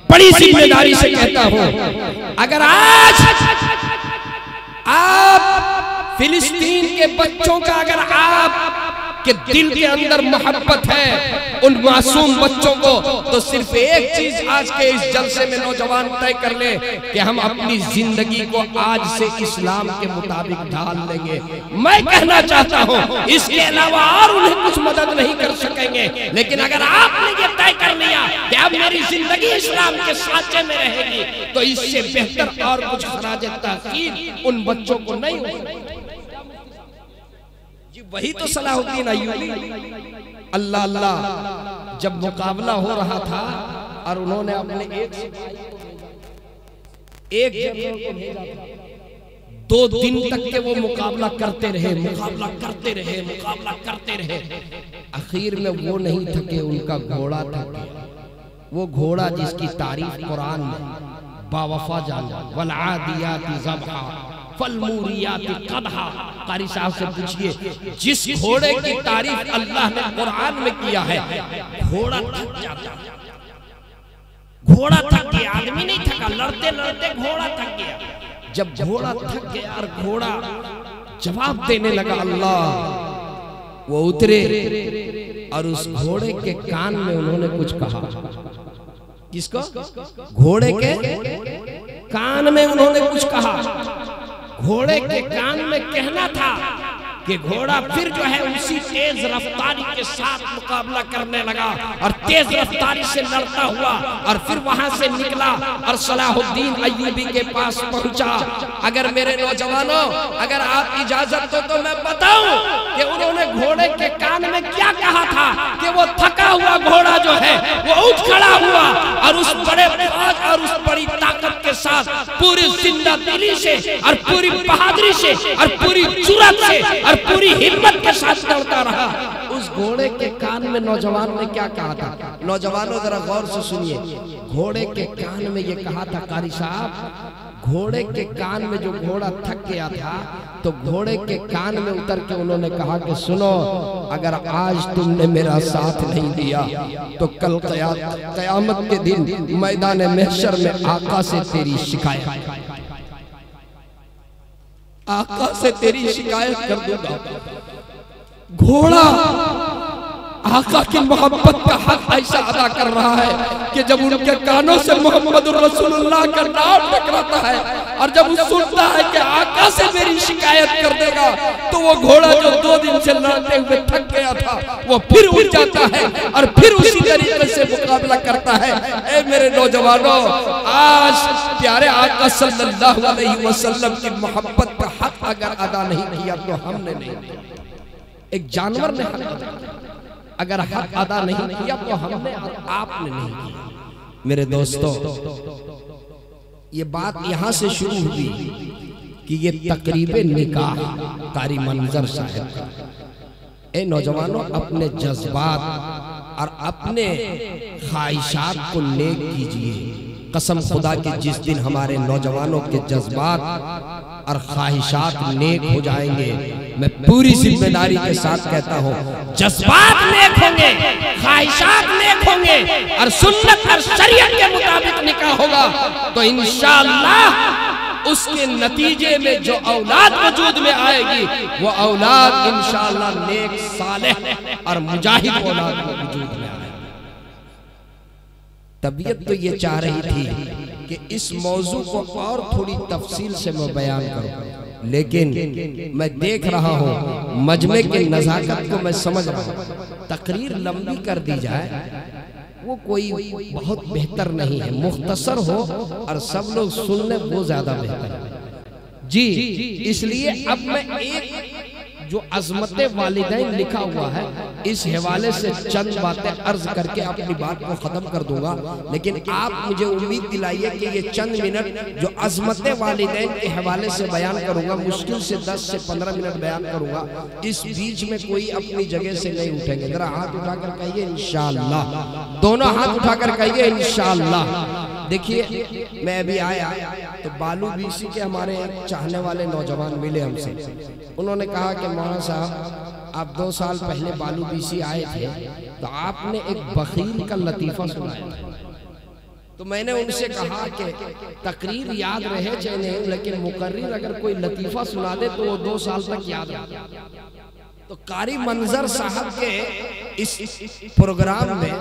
बड़ी जिम्मेदारी से कहता हूं, अगर आज आप फिलिस्तीन के बच्चों का, अगर आप के दिल के अंदर मोहब्बत है उन मासूम बच्चों को, तो सिर्फ एक चीज आज के इस जलसे में नौजवान तय कर ले कि हम अपनी जिंदगी को आज से इस्लाम के मुताबिक ढाल लेंगे। मैं कहना चाहता हूं, इसके अलावा और उन्हें कुछ मदद नहीं कर सकेंगे, लेकिन अगर आपने ये तय कर लिया कि अब मेरी जिंदगी इस्लाम के साँचे में रहेगी, तो इससे बेहतर और कुछ खराज तहसीन उन बच्चों को नहीं होगा। वही तो सलाहुद्दीन अय्यूबी। अल्लाह अल्लाह, जब मुकाबला हो रहा था और उन्होंने अपने एक जनरल को भेजा था, 2 दिन तक के वो मुकाबला करते रहे, मुकाबला करते रहे, मुकाबला करते रहे। आखिर में वो नहीं थके, उनका घोड़ा थक गया। वो घोड़ा जिसकी तारीफ कुरान में बावफा जाना, वल आदियाति ज़बहा फलमूरियाति क़दहा। कारी साहब से पूछिए, जिस घोड़े की तारीफ अल्लाह ने कुरान में किया है, घोड़ा थक जाता, घोड़ा थक गया, आदमी नहीं थका, लड़ते लड़ते घोड़ा थक गया। जब घोड़ा थक गया और घोड़ा जवाब देने लगा अल्लाह, वो उतरे और उस घोड़े के कान में उन्होंने कुछ कहा। किसको? घोड़े के कान में उन्होंने कुछ कहा। घोड़े के कान में कहना था कि घोड़ा फिर जो है उसी तेज रफ्तारी के साथ मुकाबला करने लगा और तेज रफ्तारी से लड़ता हुआ और फिर वहां से निकला और सलाहुद्दीन अय्यूबी के पास पहुंचा। अगर मेरे नौजवानों, अगर आप इजाजत दो तो मैं बताऊं कि उन्होंने घोड़े के कान में क्या कहा था कि वो थका हुआ घोड़ा जो है वो उठ खड़ा हुआ और उस बड़े फौज और उस बड़ी ताकत के साथ पूरी जिंदा दिली से और पूरी बहादुरी से और पूरी जुर्रत से और पूरी हिम्मत के साथ दौड़ता रहा। उस घोड़े के कान में नौजवान ने क्या कहा था? नौजवानों जरा गौर से सुनिए। घोड़े के कान में ये कहा था, कारी साहब, घोड़े के कान में, जो घोड़ा थक गया था तो घोड़े के कान में उतर के उन्होंने कहा कि सुनो, अगर आज तुमने मेरा साथ नहीं दिया तो कल कयामत के दिन मैदान महशर में आका से तेरी शिकायत, आका से तेरी शिकायत कर दूंगा। घोड़ा आका की मोहब्बत का हक ऐसा अदा कर रहा है कि जब उनके कानों से मोहम्मद रसूलुल्लाह का नाम टकराता है और जब वो सुनता है कि आका से मेरी शिकायत कर देगा, तो वो घोड़ा जो 2 दिन से लड़ते हुए थक गया था वो फिर उठ जाता है और फिर उसी तरीके से मुकाबला करता है। ऐ मेरे नौजवानों, आज प्यारे आका सल्लल्लाहु अलैहि वसल्लम की मोहब्बत का हक अगर अदा नहीं किया तो हमने नहीं किया। एक जानवर ने अगर हक अदा नहीं किया तो हमने, आपने नहीं किया। मेरे दोस्तों, ये बात यहां से शुरू हुई कि ये तकरीबे निकाह कारी मंजर साहब। ए नौजवानों, अपने जज्बात और अपने ख्वाहिशात को नेक कीजिए। कसम खुदा की, जिस दिन हमारे नौजवानों के जज्बात और ख्वाहिशात नेक हो जाएंगे, मैं पूरी जिम्मेदारी के साथ कहता हूँ, जज्बात नेक होंगे, ख्वाहिशात नेक होंगे और सुन्नत और शरीयत के मुताबिक निकाह होगा, तो इंशाअल्लाह उसके नतीजे में जो औलाद वजूद में आएगी वो औलाद इंशाअल्लाह नेक, सालेह और मुजाहिद औलाद वजूद में आएगी। तबीयत तो ये चाह रही थी कि इस मौजू को और थोड़ी तफसील से मैं बयान करूं। लेकिन मैं देख रहा हूँ मजमे के नज़ाकत को मैं समझ रहा हूँ। तकरीर लंबी कर दी जाए वो कोई बहुत बेहतर नहीं है, मुख्तसर हो और सब लोग सुन ले वो ज्यादा बेहतर है जी। इसलिए अब मैं एक जो अज़मत वालिदैन लिखा हुआ है इस हवाले से चंद बातें अर्ज करके अपनी बात को खत्म कर दूंगा। लेकिन आप मुझे उम्मीद दिलाइए कि ये चंद मिनट जो अज़मत वालिदैन के हवाले से बयान करूंगा, मुश्किल से 10 से 15 मिनट बयान करूंगा। इस बीच में कोई अपनी जगह से नहीं उठेंगे। जरा हाथ उठाकर कहिए इंशाअल्लाह, दोनों हाथ उठाकर कहिए इंशाअल्लाह। देखिए मैं अभी आया तो बालू बीसी के हमारे एक चाहने वाले नौजवान मिले हमसे। उन्होंने कहा कि मौलाना साहब आप 2 साल पहले बालू बीसी आए थे तो आपने एक बखील का लतीफ़ा सुनाया। तो मैंने उनसे कहा कि तकरीर याद रहे चाहे नहीं, लेकिन मुकर्रिर अगर कोई लतीफ़ा सुना दे तो वो 2 साल तक याद रहे। तो कारी मंजर साहब के इस प्रोग्राम में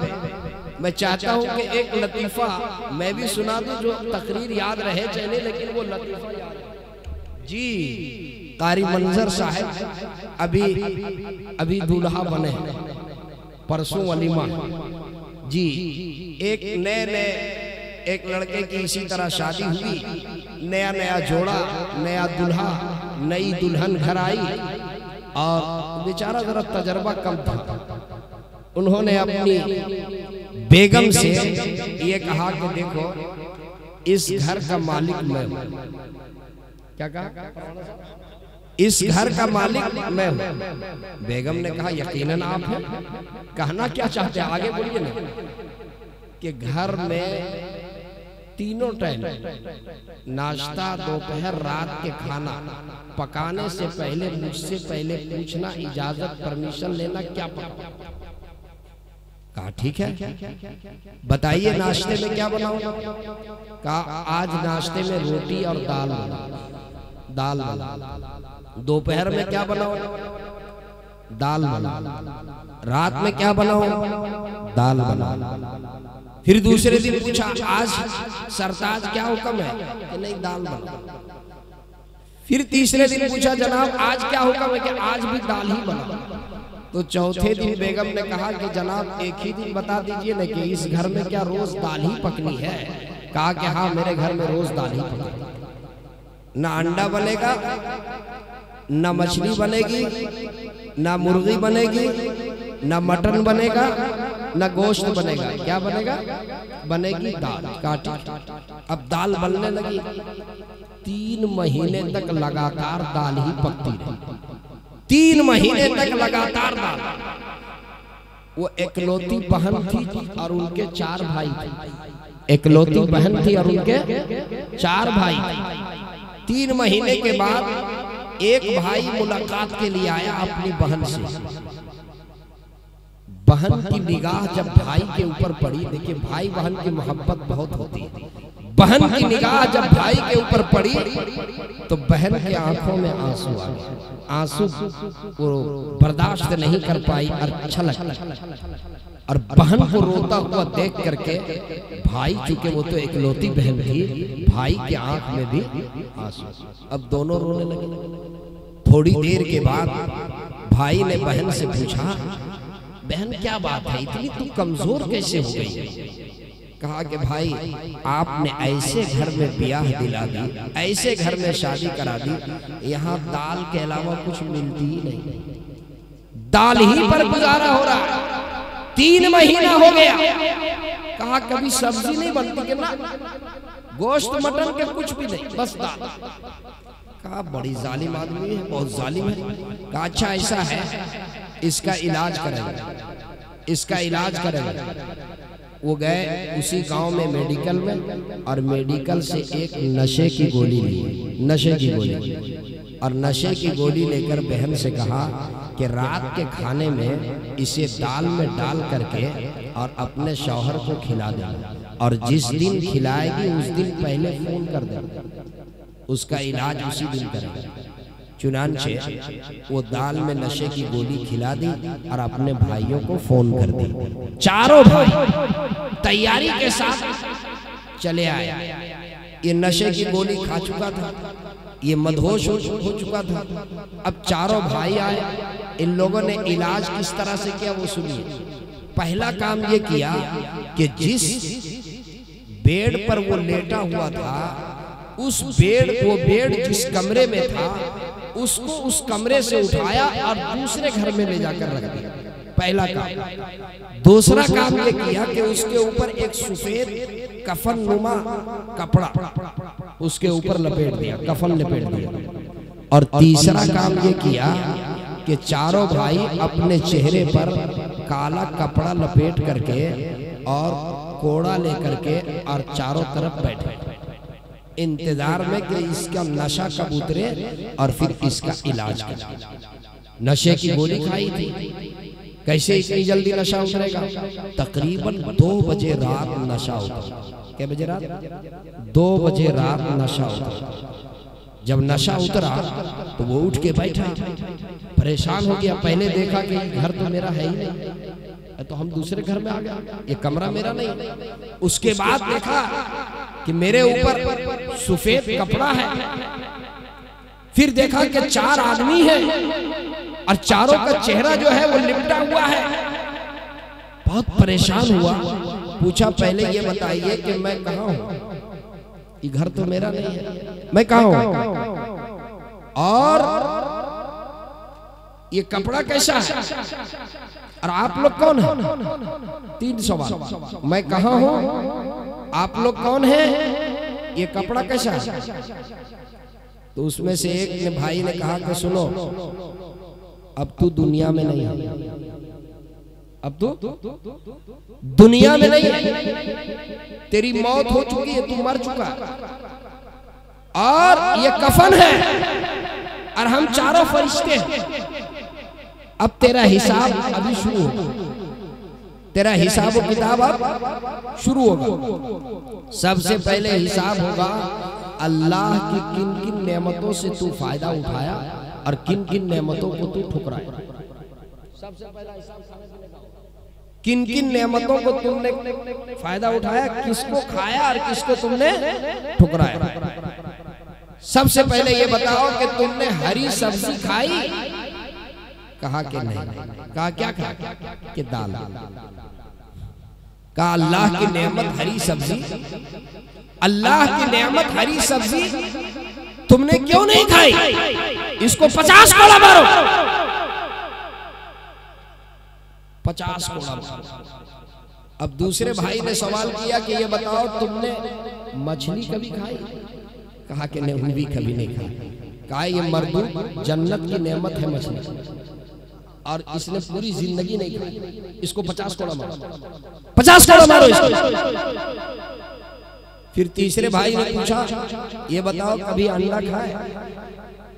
मैं चाहता हूं कि एक लतीफ़ा मैं भी सुना दूं जो तकरीर याद रहे चाहे नहीं, लेकिन वो लतीफ़ा याद रहे जी। कारी मंजर साहब अभी दूल्हा बने, परसों वलीमा जी। एक नए एक लड़के की इसी तरह शादी हुई, नया जोड़ा, नया दूल्हा, नई दुल्हन घर आई और बेचारा जरा तजर्बा कम था। उन्होंने अपनी बेगम से ये कहा कि देखो इस घर का मालिक मैं हूं। क्या कहा? इस घर का मालिक मैं हूं। बेगम ने कहा यकीनन आप हैं। कहना क्या चाहते हैं आगे बोलिए ना। कि घर में तीनों टाइम नाश्ता, दोपहर, रात के खाना पकाने से पहले मुझसे पहले पूछना, इजाजत परमिशन लेना, क्या पका? कहा ठीक है, बताइए नाश्ते में क्या बनाऊं? कहा आज नाश्ते में रोटी और दाल बना। दोपहर में क्या बनाऊं? दाल बना। रात में क्या बनाऊं? दाल बना। फिर दूसरे दिन पूछा आज सरताज क्या हुक्म है? कि नहीं दाल बना। फिर तीसरे दिन पूछा जनाब आज क्या हुक्म है? कि आज भी दाल ही बना। तो चौथे दिन बेगम ने कहा कि जनाब एक ही दिन बता दीजिए ना कि इस घर में क्या रोज दाल ही पकनी है? कहा कि हाँ मेरे घर में रोज दाल ही पकनी। ना अंडा बनेगा, ना मछली बनेगी, ना मुर्गी बनेगी, ना मटन बनेगा, ना गोश्त बनेगा। क्या बनेगा? बनेगी दाल। काटी। अब दाल बनने लगी। 3 महीने तक लगातार दाल ही पकती रही। 3 महीने तक लगातार दाल। वो एकलौती बहन थी और उनके 4 भाई थे। एकलौती बहन थी और उनके 4 भाई थे। 3 महीने के बाद एक भाई मुलाकात के लिए आया अपनी बहन से। बहन की निगाह जब भाई के ऊपर पड़ी, देखिए भाई बहन की मोहब्बत बहुत होती है। बहन की निगाह जब भाई के ऊपर पड़ी तो बहन के आंखों में आंसू आ गए। आंसू वो बर्दाश्त नहीं कर पाई और छलक। और बहन को रोता हुआ देख करके भाई, चूंकि वो तो इकलौती बहन थी, भाई के आंख में भी आंसू। अब दोनों रोने लगे। थोड़ी देर के बाद भाई ने बहन से पूछा बहन क्या बात है, इतनी तू कमजोर कैसे हो गई? कहा कि भाई आपने ऐसे घर में ब्याह दिला दी, ऐसे घर में शादी करा दी, यहाँ दाल के अलावा कुछ मिलती ही नहीं। दाल ही पर गुजारा हो रहा है। 3 महीना हो गया। कहा कभी सब्जी नहीं बनती? ना गोश्त मटन के कुछ भी नहीं, बस दाल। कहा बड़ी जालिम आदमी है, बहुत जालिम है। कहा अच्छा ऐसा है, इसका इलाज करेंगे, इसका इलाज करेंगे। वो गए उसी गांव में मेडिकल में और मेडिकल से एक नशे की गोली ली, नशे की गोली। और नशे की गोली लेकर बहन से कहा कि रात के खाने में इसे दाल में डाल करके और अपने शौहर को खिला देना, और जिस दिन खिलाएगी उस दिन पहले फोन कर देना, उसका इलाज उसी दिन करेगा। चुनांचे वो दाल में नशे की गोली खिला दी और अपने भाइयों को फोन कर दी। चारों भाई तैयारी के साथ चले आए। ये नशे की गोली खा चुका था, ये मदहोश हो चुका था। अब चारों भाई आए, इन लोगों ने इलाज किस तरह से किया वो सुनिए। पहला काम ये किया कि जिस बेड पर वो लेटा हुआ था, उस बेड जिस कमरे में था उसको उस कमरे से उठाया और दूसरे घर में ले जाकर रख दिया। पहला काम। दूसरा काम ये किया कि उसके ऊपर एक सफेद कफन नुमा कपड़ा उसके ऊपर लपेट दिया, कफन लपेट दिया। और तीसरा काम ये किया कि चारों भाई अपने चेहरे पर काला कपड़ा लपेट करके और कोड़ा लेकर के और चारों तरफ बैठे, इंतजार में कि इसका नशा कब उतरे और फिर इसका इलाज करें। नशे की गोली खाई थी, कैसे इतनी जल्दी नशा उतरेगा? तकरीबन 2 बजे रात नशा उतरा। क्या बजे रात? 2 बजे रात नशा उतरा। जब नशा उतरा तो वो उठ के बैठा, परेशान हो गया। पहले देखा कि घर तो मेरा है ही नहीं, तो हम दूसरे घर में आ गए, ये कमरा मेरा नहीं। उसके बाद देखा कि मेरे ऊपर सफेद कपड़ा है। फिर देखा कि 4 आदमी हैं और चारों का चेहरा जो है वो लिपटा हुआ है। बहुत परेशान हुआ, पूछा पहले ये बताइए कि मैं कहाँ हूँ? ये घर तो मेरा नहीं है, मैं कहाँ हूँ? और ये कपड़ा कैसा है? और आप लोग कौन है? 3 सवाल। मैं कहाँ हूँ, आप लोग कौन हैं, ये कपड़ा कैसा है? तो उसमें से एक ने भाई ने कहा कि सुनो, अब तू दुनिया में नहीं है, अब तू दुनिया में नहीं है, तेरी मौत हो चुकी है, तू मर चुका। और ये कफन है और हम चारों फरिश्ते हैं। अब तेरा हिसाब अभी शुरू होगा, तेरा हिसाब और किताब अब शुरू होगा। सबसे पहले हिसाब होगा अल्लाह की किन किन नेमतों से तू फायदा उठाया और किन किन नेमतों को तू ठुकराया। सबसे पहला हिसाब किन किन नेमतों को तुमने फायदा उठाया, किसको खाया और किसको तुमने ठुकराया। सबसे पहले ये बताओ कि तुमने हरी सब्जी खाई? कहा कि नहीं। कहा क्या खाया? कि दाल। कहा अल्लाह की नेमत हरी सब्जी, अल्लाह की नेमत हरी सब्जी तुमने क्यों नहीं खाई? इसको 50 कोड़ा मारो, 50 कोड़ा मारो। अब दूसरे भाई ने सवाल किया कि ये बताओ तुमने मछली कभी खाई? कहा कि नहीं, भी कभी नहीं खाई। कहा ये मर्दूद जन्नत की नेमत है मछली, और इसने पूरी जिंदगी नहीं खाई, इसको 50 कोड़ा मारो, 50 कोड़ा मारो इसको। फिर तीसरे भाई ने पूछा ये बताओ कभी अंडा खाए?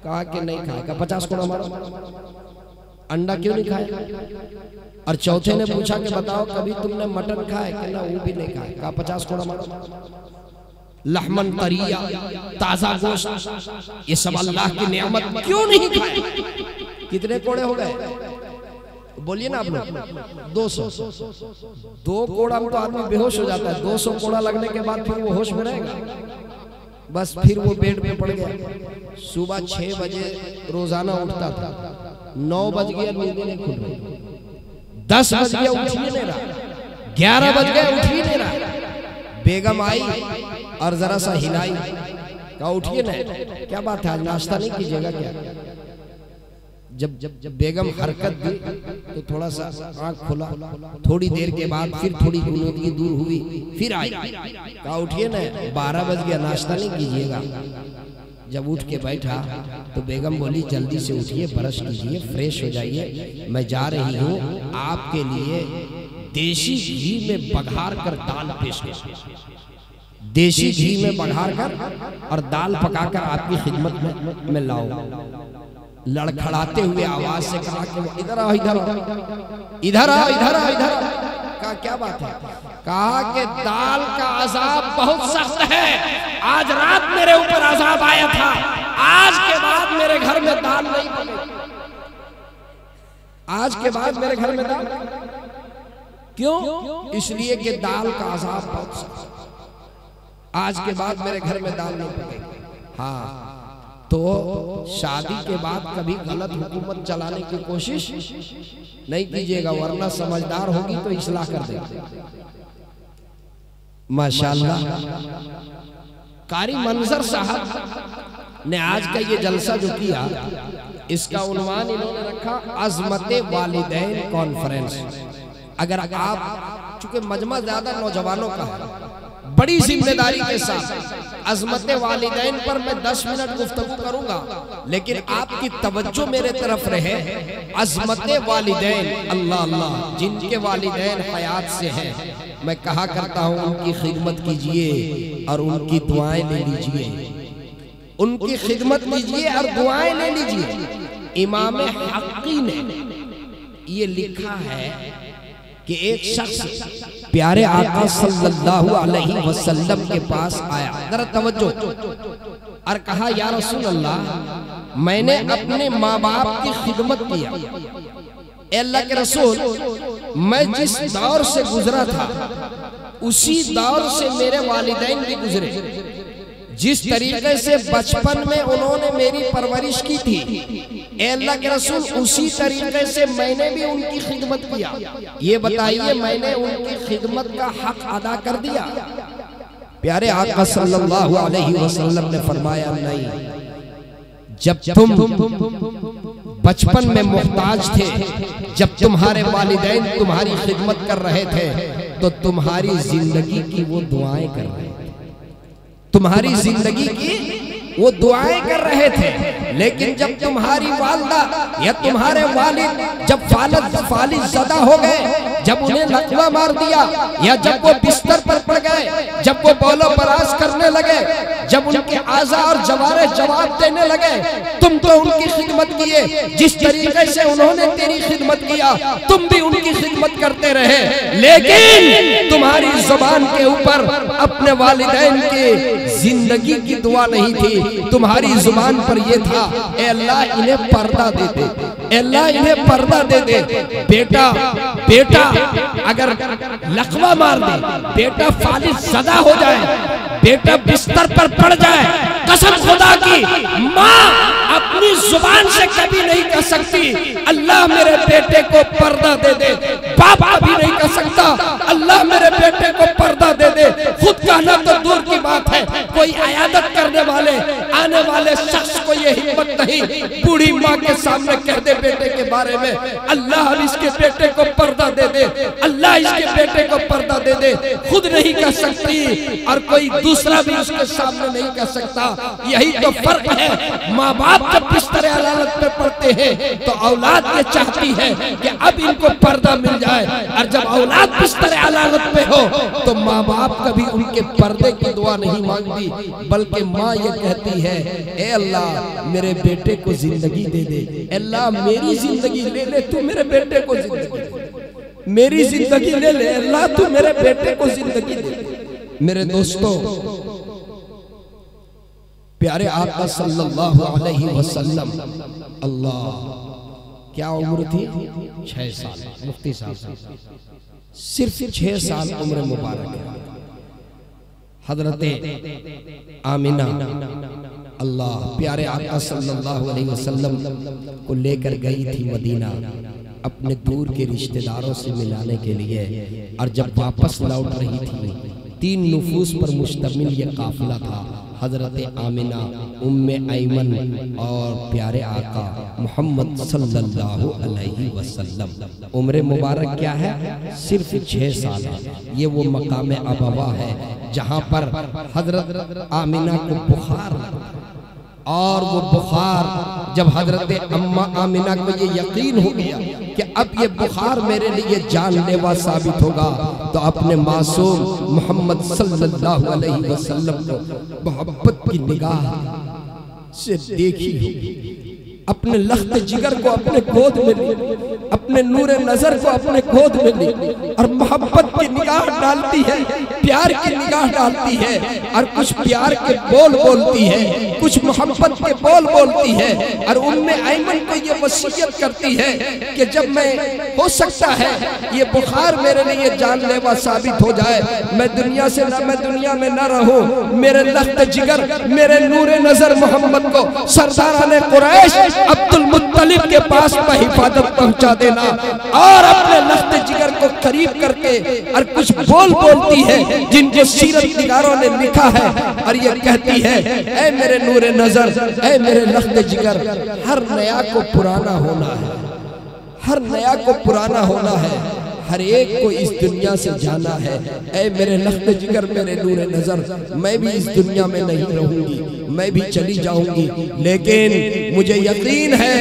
कहा कि नहीं खाए। कहा 50 कोड़ा मारो, अंडा क्यों नहीं खाए? और चौथे ने पूछा कि बताओ कभी तुमने मटन खाए? कि ना, वो भी नहीं खाए। कहा 50 कोड़ा मारो। लहमन तरिया, ताजा गोश्त, ये सब अल्लाह की नेमत क्यों नहीं खाए? कितने कोड़े हो गए? बोलिए ना आप लोग। 200। 2 कोड़ा में तो आदमी बेहोश हो जाता है, 200 कोड़ा लगने के बाद फिर वो होश में रहेगा? बस फिर वो बेड पे पड़ गया। सुबह 6 बजे रोजाना उठता था, 9 बज गया नींद नहीं खुल रही, 10 बज गया उठ ही नहीं रहा, 11 बज गया उठ ही नहीं रहा। बेगम आई और जरा सा हिलाई, कहा उठिए ना, क्या बात है आज नाश्ता नहीं कीजिएगा क्या? जब बेगम हरकत दी तो थोड़ा सा आंख खुला, थोड़ी देर के बाद फिर थोड़ी गुनूदगी दूर हुई, फिर आई, कहा उठिए ना, 12 बज गया नाश्ता नहीं कीजिएगा। जब उठ के बैठा तो बेगम बोली जल्दी से उठिए, ब्रश कीजिए, फ्रेश हो जाइए, मैं जा रही हूँ आपके लिए देसी घी में बघार कर दाल पेश कर, देसी घी में बघार कर और दाल पकाकर आपकी खिदमत में लाओ। लड़खड़ाते हुए आवाज से कहा कि इधर आओ, इधर आओ, इधर आओ, इधर आओ, इधर आओ। कहा क्या बात है? कहा कि दाल का अजाब बहुत सख्त है, आज रात मेरे ऊपर अजाब आया था, आज के बाद मेरे घर में दाल नहीं बनेगी, आज के बाद मेरे घर में दाल। क्यों? इसलिए कि दाल का अजाब बहुत सख्त, आज के बाद मेरे घर में दाल नहीं बनेगी। हाँ, तो शादी के बाद कभी गलत हुकूमत चलाने की कोशिश नहीं कीजिएगा, वरना समझदार होगी तो इस्लाह कर देगा। माशाल्लाह कारी मंजर साहब ने आज का ये जलसा जो किया, इसका उन्वान इन्होंने रखा अज़मते वालिदैन कॉन्फ्रेंस। अगर आप, चूंकि मजमा ज्यादा नौजवानों का है, बड़ी जिम्मेदारी के साथ अज़मते वालिदैन पर मैं 10 मिनट गुफ्तगू करूंगा, लेकिन आपकी तवज्जो मेरे तरफ रहे। अज़मते वालिदैन, अल्लाह अल्लाह, जिनके वालिदैन हयात से हैं, मैं कहा करता हूं उनकी खिदमत कीजिए और उनकी दुआएं ले लीजिए, उनकी खिदमत कीजिए और दुआएं ले लीजिए। इमाम हक़ी ने ये लिखा है कि एक शख्स प्यारे आका सल्लल्लाहु अलैहि वसल्लम के पास आया, जरा तवज्जो, और कहा या रसूल अल्लाह, मैंने अपने माँ बाप की खिदमत किया, अल्लाह के रसूल मैं जिस दौर से गुजरा था उसी दौर से मेरे वालिदैन भी गुजरे, जिस तरीके से बचपन में उन्होंने मेरी परवरिश की थी, अल्लाह के रसूल उसी तरीके से मैंने भी उनकी खिदमत किया। ये बताइए मैंने उनकी खिदमत का हक अदा कर दिया? प्यारे आका सल्लल्लाहु अलैहि वसल्लम ने फरमाया नहीं। जब तुम बचपन में मोहताज थे, जब तुम्हारे वालिदैन तुम्हारी खिदमत कर रहे थे, तो तुम्हारी जिंदगी की वो दुआएं कर रहे थे, तुम्हारी जिंदगी की वो दुआएं कर रहे थे। लेकिन जब तुम्हारी वालदा या तुम्हारे वालिद जब फालिद ज़दा हो गए, जब उन्हें लकवा मार दिया, या जब वो बिस्तर पर पड़ गए, जब वो बौलो बराज करने लगे, जब उनके आज़ा और जवारे जवाब देने लगे, तुम तो उनकी खिदमत किए, जिस तरीके से उन्होंने तेरी खिदमत किया तुम भी उनकी खिदमत करते रहे, लेकिन तुम्हारी जुबान के ऊपर अपने वालिदैन की जिंदगी की दुआ नहीं थी। तुम्हारी जुबान पर यह था, ए अल्लाह इन्हें पर्दा दे दे, अल्लाह इन्हें पर्दा दे दे। बेटा बेटा अगर लकवा मार दे, बेटा फालिद ज़दा हो जाए, बेटा बिस्तर पर पड़ जाए, कसम खुदा की माँ अपनी जुबान से कभी नहीं कह सकती अल्लाह मेरे बेटे को पर्दा दे दे। बाप कभी नहीं कह सकता अल्लाह मेरे बेटे को पर्दा दे दे। खुद कहना तो दूर की बात है, कोई अयादत करने वाले आने वाले शख्स को ये हिम्मत नहीं बूढ़ी माँ के सामने कह दे बेटे के बारे में अल्लाह इसके बेटे को पर्दा दे दे, अल्लाह इसके बेटे को पर्दा दे दे। खुद नहीं कह सकती और कोई दूसरा भी उसके सामने नहीं कह सकता। यही तो फर्क है। माँ बाप जब बिस्तर अदालत पे पड़ते हैं तो औलाद ये चाहती है कि अब इनको पर्दा मिल जाए, और जब औलाद बिस्तर अदालत पे हो तो माँ बाप कभी उनके पर्दे की दुआ नहीं मांगती, बल्कि माँ ये कहती है ए अल्लाह मेरे बेटे को जिंदगी दे दे, अल्लाह मेरी जिंदगी ले ले, तू मेरे बेटे को जिंदगी, मेरी जिंदगी ले ले अल्लाह, तू मेरे बेटे को जिंदगी दे। मेरे दोस्तों, प्यारे आका सल्लल्लाहु अलैहि वसल्लम, अल्लाह क्या उम्र थी? 6 साल। मुफ्ती साहब सिर्फ 6 साल उम्र मुबारक है। हजरते आमिना अल्लाह प्यारे आका सल्लल्लाहु अलैहि वसल्लम को लेकर गई थी मदीना अपने दूर के रिश्तेदारों से मिलाने के लिए, और जब वापस लौट रही थी 3 नुफूस पर मुश्तमिल ये काफिला था। हजरत आमिना, उम्मे ऐमन और प्यारे आका मोहम्मद सल्लल्लाहु अलैहि वसल्लम। उम्र मुबारक क्या है? सिर्फ 6 साल है। ये वो मकाम अबवा है जहाँ पर हजरत आमिना को बुखार लगा, और वो बुखार जब हजरत अम्मा आमिना को ये यकीन हो गया कि अब ये बुखार मेरे लिए जानलेवा साबित होगा, तो अपने मासूम मोहम्मद सल्लल्लाहु अलैहि वसल्लम को मोहब्बत की निगाह से देखी होगी। अपने लख्त जिगर को अपने गोद में ली, अपने नूर नजर को अपने गोद में ली और मोहब्बत की निगाह डालती है, प्यार की निगाह डालती है और कुछ प्यार के बोल बोलती है, कुछ मोहब्बत के बोल बोलती है और उम्मे ऐमन को ये वसीयत करती है कि जब मैं, हो सकता है ये बुखार मेरे लिए जानलेवा साबित हो जाए, मैं दुनिया में न रहूं, मेरे लख्त जिगर, मेरे नूर नजर मोहम्मद को सरदाराने कुरैश अब्दुल मुत्तलिब के पास में हिफाजत पहुंचा देना और अपने लख्त जिगर को करीब करके और कुछ बोल बोलती है जिनको सीरत निगारों ने लिखा है और ये कहती है, ऐ मेरे नूर नजर, ऐ मेरे लख्त जिगर, हर नया को पुराना होना है, हर नया को पुराना होना है, हर एक को इस दुनिया से जाना है। ऐ मेरे लख्त जिगर, मेरे नूर नजर, मैं भी इस दुनिया में नहीं रहूंगी, मैं भी चली जाऊंगी, लेकिन मुझे यकीन है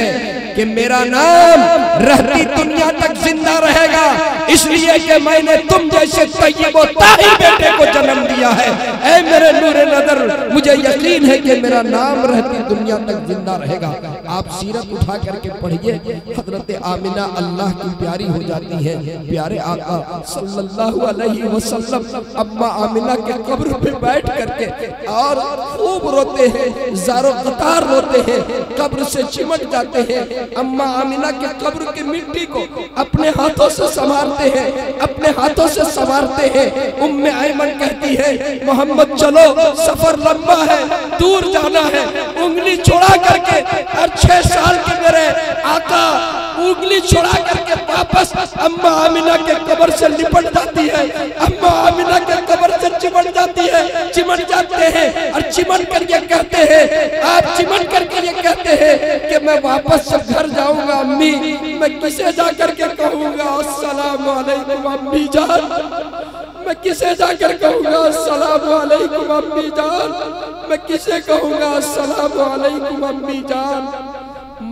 कि मेरा नाम रहती दुनिया तक जिंदा रहेगा, इसलिए कि मैंने तुम जैसे तय्यब व ताहिर बेटे को जन्म दिया है। ऐ मेरे नूर नजर, मुझे यकीन है कि मेरा नाम रहती दुनिया तक जिंदा रहेगा। आप सीरत उठा करके पढ़िए, हजरत आमिना अल्लाह की प्यारी हो जाती है, प्यारे आका सल्लल्लाहु अलैहि वसल्लम अम्मा आमिना के कब्र पे बैठ करके और खूब रोते हैं, ज़ारो क़तार रोते हैं, कब्र से चिमट जाते हैं। अम्मा आमिना के कब्र की मिट्टी को अपने हाथों से संवारते हैं, अपने हाथों से संवारते हैं। उम्मे ऐमन कहती है, मोहम्मद चलो, सफर लंबा है, दूर जाना है। उंगली छोड़ा करके और 6 साल के मेरे आका उंगली छोड़ा करके वापस अम्मा आमिना के कब्र से लिपट जाती है, अम्मा आमिना के कब्र से चिमट जाती है, चिमट जाते हैं और चिमट कर ये कहते हैं, आप चिमट करके ये कहते हैं कि मैं वापस से घर जाऊंगा अम्मी, मैं किसे जाकर के कहूंगा अस्सलाम वालेकुम अम्मी जान, मैं किसे जाकर कहूंगा अस्सलाम वालेकुम अम्मी जान, मैं किसे कहूंगा अस्सलाम वालेकुम अम्मी जान।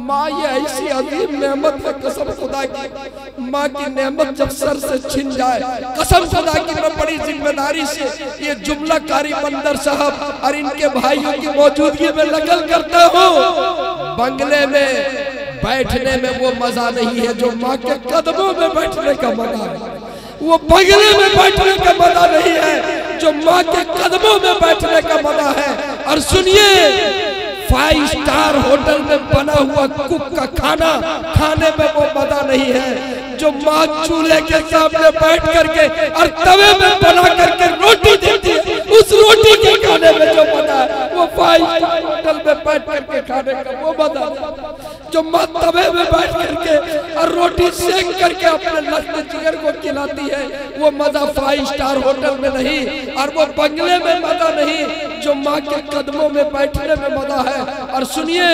माँ ये ऐसी अजीम नेमत है, कसम खुदा की, माँ की नेमत जब सर से छिन जाए, कसम खुदा की मैं बड़ी जिम्मेदारी से ये जुमला कारी बंदर साहब और इनके भाइयों की मौजूदगी में नकल करता हूँ। बंगले में बैठने में वो मजा नहीं है जो माँ के कदमों में बैठने का मजा है, वो बंगले में बैठने का मजा नहीं है जो माँ के कदमों में बैठने का मजा है। और सुनिए, 5 स्टार होटल में बना हुआ कुक का खाना खाने में वो मजा नहीं है जो माँ चूल्हे के सामने बैठ करके और तवे में बना करके रोटी देती है, उस रोटी के खाने में जो मजा है वो 5 स्टार होटल में बैठ करके खाने का वो मजा है। जो माँ तवे में बैठ करके और रोटी सेक करके अपने लख्त जिगर को खिलाती है, वो मजा 5 स्टार होटल में नहीं और वो बंगले में मजा नहीं जो माँ के कदमों में बैठने में मजा है। और सुनिए,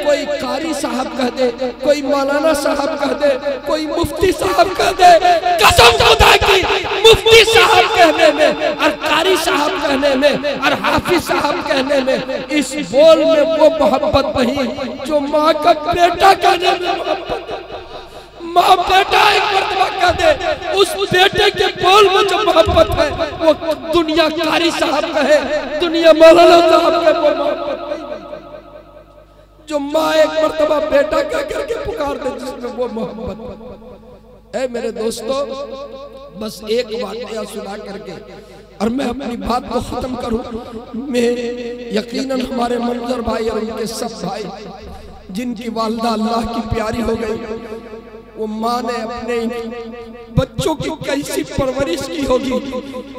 कोई कारी साहब कह दे, कोई मौलाना साहब कह दे, कोई मुफ्ती साहब कह दे, कसम खुदा की मुफ्ती साहब कहने में और कारी साहब कहने में और हाफिज साहब कहने में, इस बोल में वो मोहब्बत नहीं जो माँ का बेटा कहने में मोहब्बत है। माँ बेटा एक मर्तबा कह दे, उस बेटे के बोल में जो मोहब्बत है वो दुनिया कारी साहब कहे, दुनिया मौलाना साहब कहे, वो मोहब्बत नहीं जो माँ एक मर्तबा बेटा कह करके पुकार दे, जिसमें वो मोहब्बत। ऐ मेरे दोस्तों, बस एक वाकया सुना करके और मैं अपनी बात को खत्म करूं। मैं यकीनन हमारे मंजर भाई और उनके सब भाई जिनकी वालिदा अल्लाह की प्यारी हो गई, वो माँ ने अपने बच्चों की कैसी परवरिश की होगी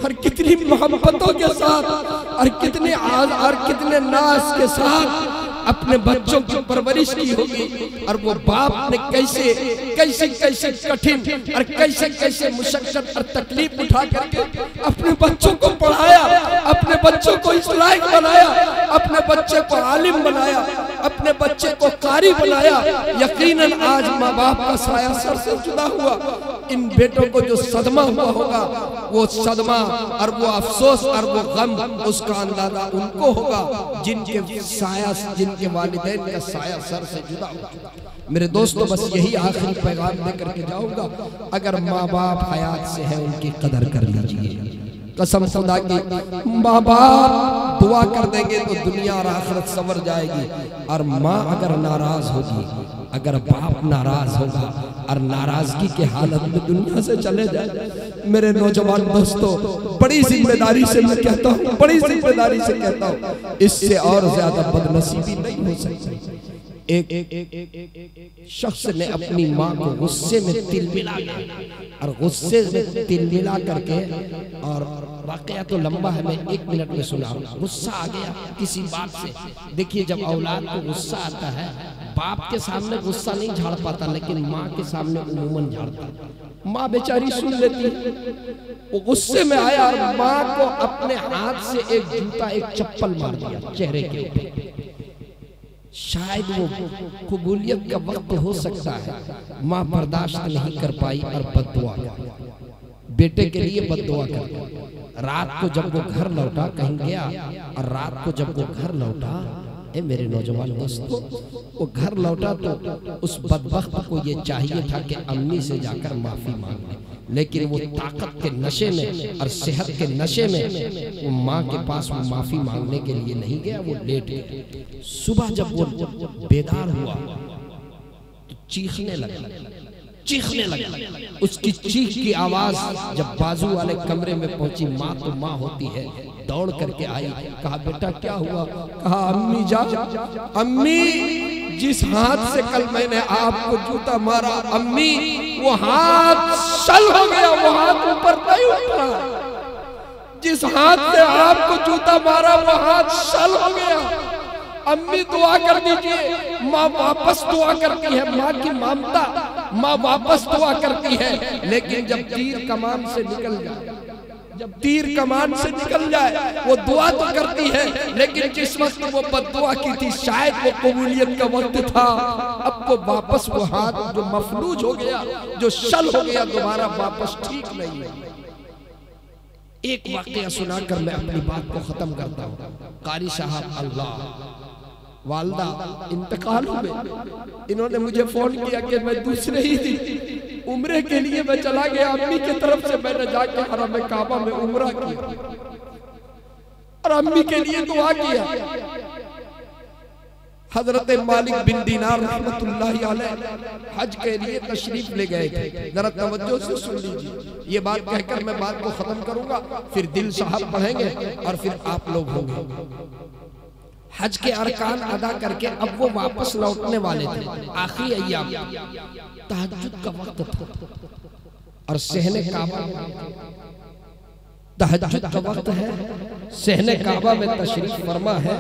और कितनी मोहब्बतों के साथ और कितने आज और कितने नाज के साथ अपने बच्चों की परवरिश की होगी। और वो बाप ने कैसे कैसे कैसे कठिन और कैसे कैसे मुशक्कत और तकलीफ उठा करके अपने बच्चों को पढ़ाया, अपने बच्चों को इस लायक बनाया, अपने बच्चे को आलिम बनाया, अपने बच्चे को कारी बनाया। यकीनन आज माँ बाप का साया सर से जुदा हुआ, इन बेटों को जो सदमा हुआ होगा, वो सदमा और वो अफसोस और वो गम, उसका अंदाजा उनको होगा जिनके साया, जिनके वालिदैन का साया सर से जुदा हुआ। मेरे दोस्तों, बस यही आखिरी पैगाम देकर के जाऊंगा, अगर माँ बाप हयात से है उनकी कदर कर लीजिए। कसम खुदा की, माँ बाप दुआ कर देंगे तो दुनिया और आखिरत संवर जाएगी। और माँ अगर नाराज होगी, अगर बाप नाराज होगा और नाराजगी के हालत में दुनिया से चले जाए, मेरे नौजवान दोस्तों, बड़ी जिम्मेदारी से मैं कहता हूँ, बड़ी जिम्मेदारी से कहता हूँ, इससे और ज्यादा बदनसीबी नहीं हो सकती। एक शख्स ने अपनी माँ को गुस्से में तिलमिला और गुस्से में तिलमिला करके, और वाकया तो लंबा है, मैं 1 मिनट में सुना रहा हूं। गुस्सा आ गया किसी बात से। देखिए, जब औलाद को गुस्सा आता है, बाप के सामने गुस्सा नहीं झाड़ पाता, लेकिन माँ के सामने उमूमन झाड़ता। माँ बेचारी सुन लेती है। वो गुस्से में आया और माँ को अपने हाथ से एक जूता, एक चप्पल मार दिया चेहरे के ऊपर। शायद वो कबूलियत का वक्त हो सकता है, माँ बर्दाश्त नहीं कर पाई और बद्दुआ बेटे के लिए बद्दुआ कर। रात को जब वो घर लौटा, कहीं गया, और रात को जब वो घर लौटा, मेरे नौजवान दोस्तों, वो घर लौटा तो उस बदबख्त को ये चाहिए था कि अम्मी से जाकर माफी मांग ले, लेकिन वो ताकत के नशे में और सेहत के नशे में वो माँ के पास वो माफी मांगने के लिए नहीं गया, वो लेट गया। सुबह जब वो बेदार हुआ तो चीखने लगा। उसकी चीख की आवाज जब बाजू वाले कमरे में पहुंची, माँ तो माँ होती है, दौड़ करके आई। कहा, बेटा क्या हुआ? कहा, अम्मी जान, अम्मी, जिस हाथ से कल मैंने आपको जूता मारा, अम्मी, वो हाथ शल हो गया, वो हाथ ऊपर नहीं उठ रहा। जिस हाथ से आपको जूता मारा, वो हाथ शल हो गया। अम्मी दुआ कर दीजिए। माँ वापस दुआ करती है, माँ की ममता, माँ वापस दुआ करती है। लेकिन जब तीर कमान से निकल जाए, वो दुआ तो करती है, लेकिन जिस वक्त वो बद्दुआ की थी, शायद वो कबूलियत का वक्त था। अब वो वापस वो हाथ जो मफलूज हो गया, जो शल हो गया, दोबारा वापस ठीक नहीं है। एक वाकया सुनाकर मैं अपनी बात को खत्म करता हूँ। कारी साहब अल्लाह, वालदा इंतकाल हुए। इन्होंने मुझे फोन किया कि मैं दूसरे ही दिन उम्रे के लिए मैं चला गया। अम्मी की तरफ से मैंने जाके हरम काबा में उम्रा किया और अम्मी के लिए दुआ किया। हजरत मालिक बिन दीनार रहमतुल्लाहि अलैह हज के लिए तशरीफ ले गए थे। जरा तवज्जो से सुन लीजिए, ये बात कहकर मैं बात को खत्म करूंगा, फिर दिल साहब पढ़ेंगे और फिर आप लोग होंगे। हज के अरकान अदा करके अब वो वापस लौटने वाले थे। आखिरी अय्याम, तहज्जुद का वक्त था और सहने काबा, तहज्जुद का वक्त है, सहने काबा में तशरीफ फरमा है।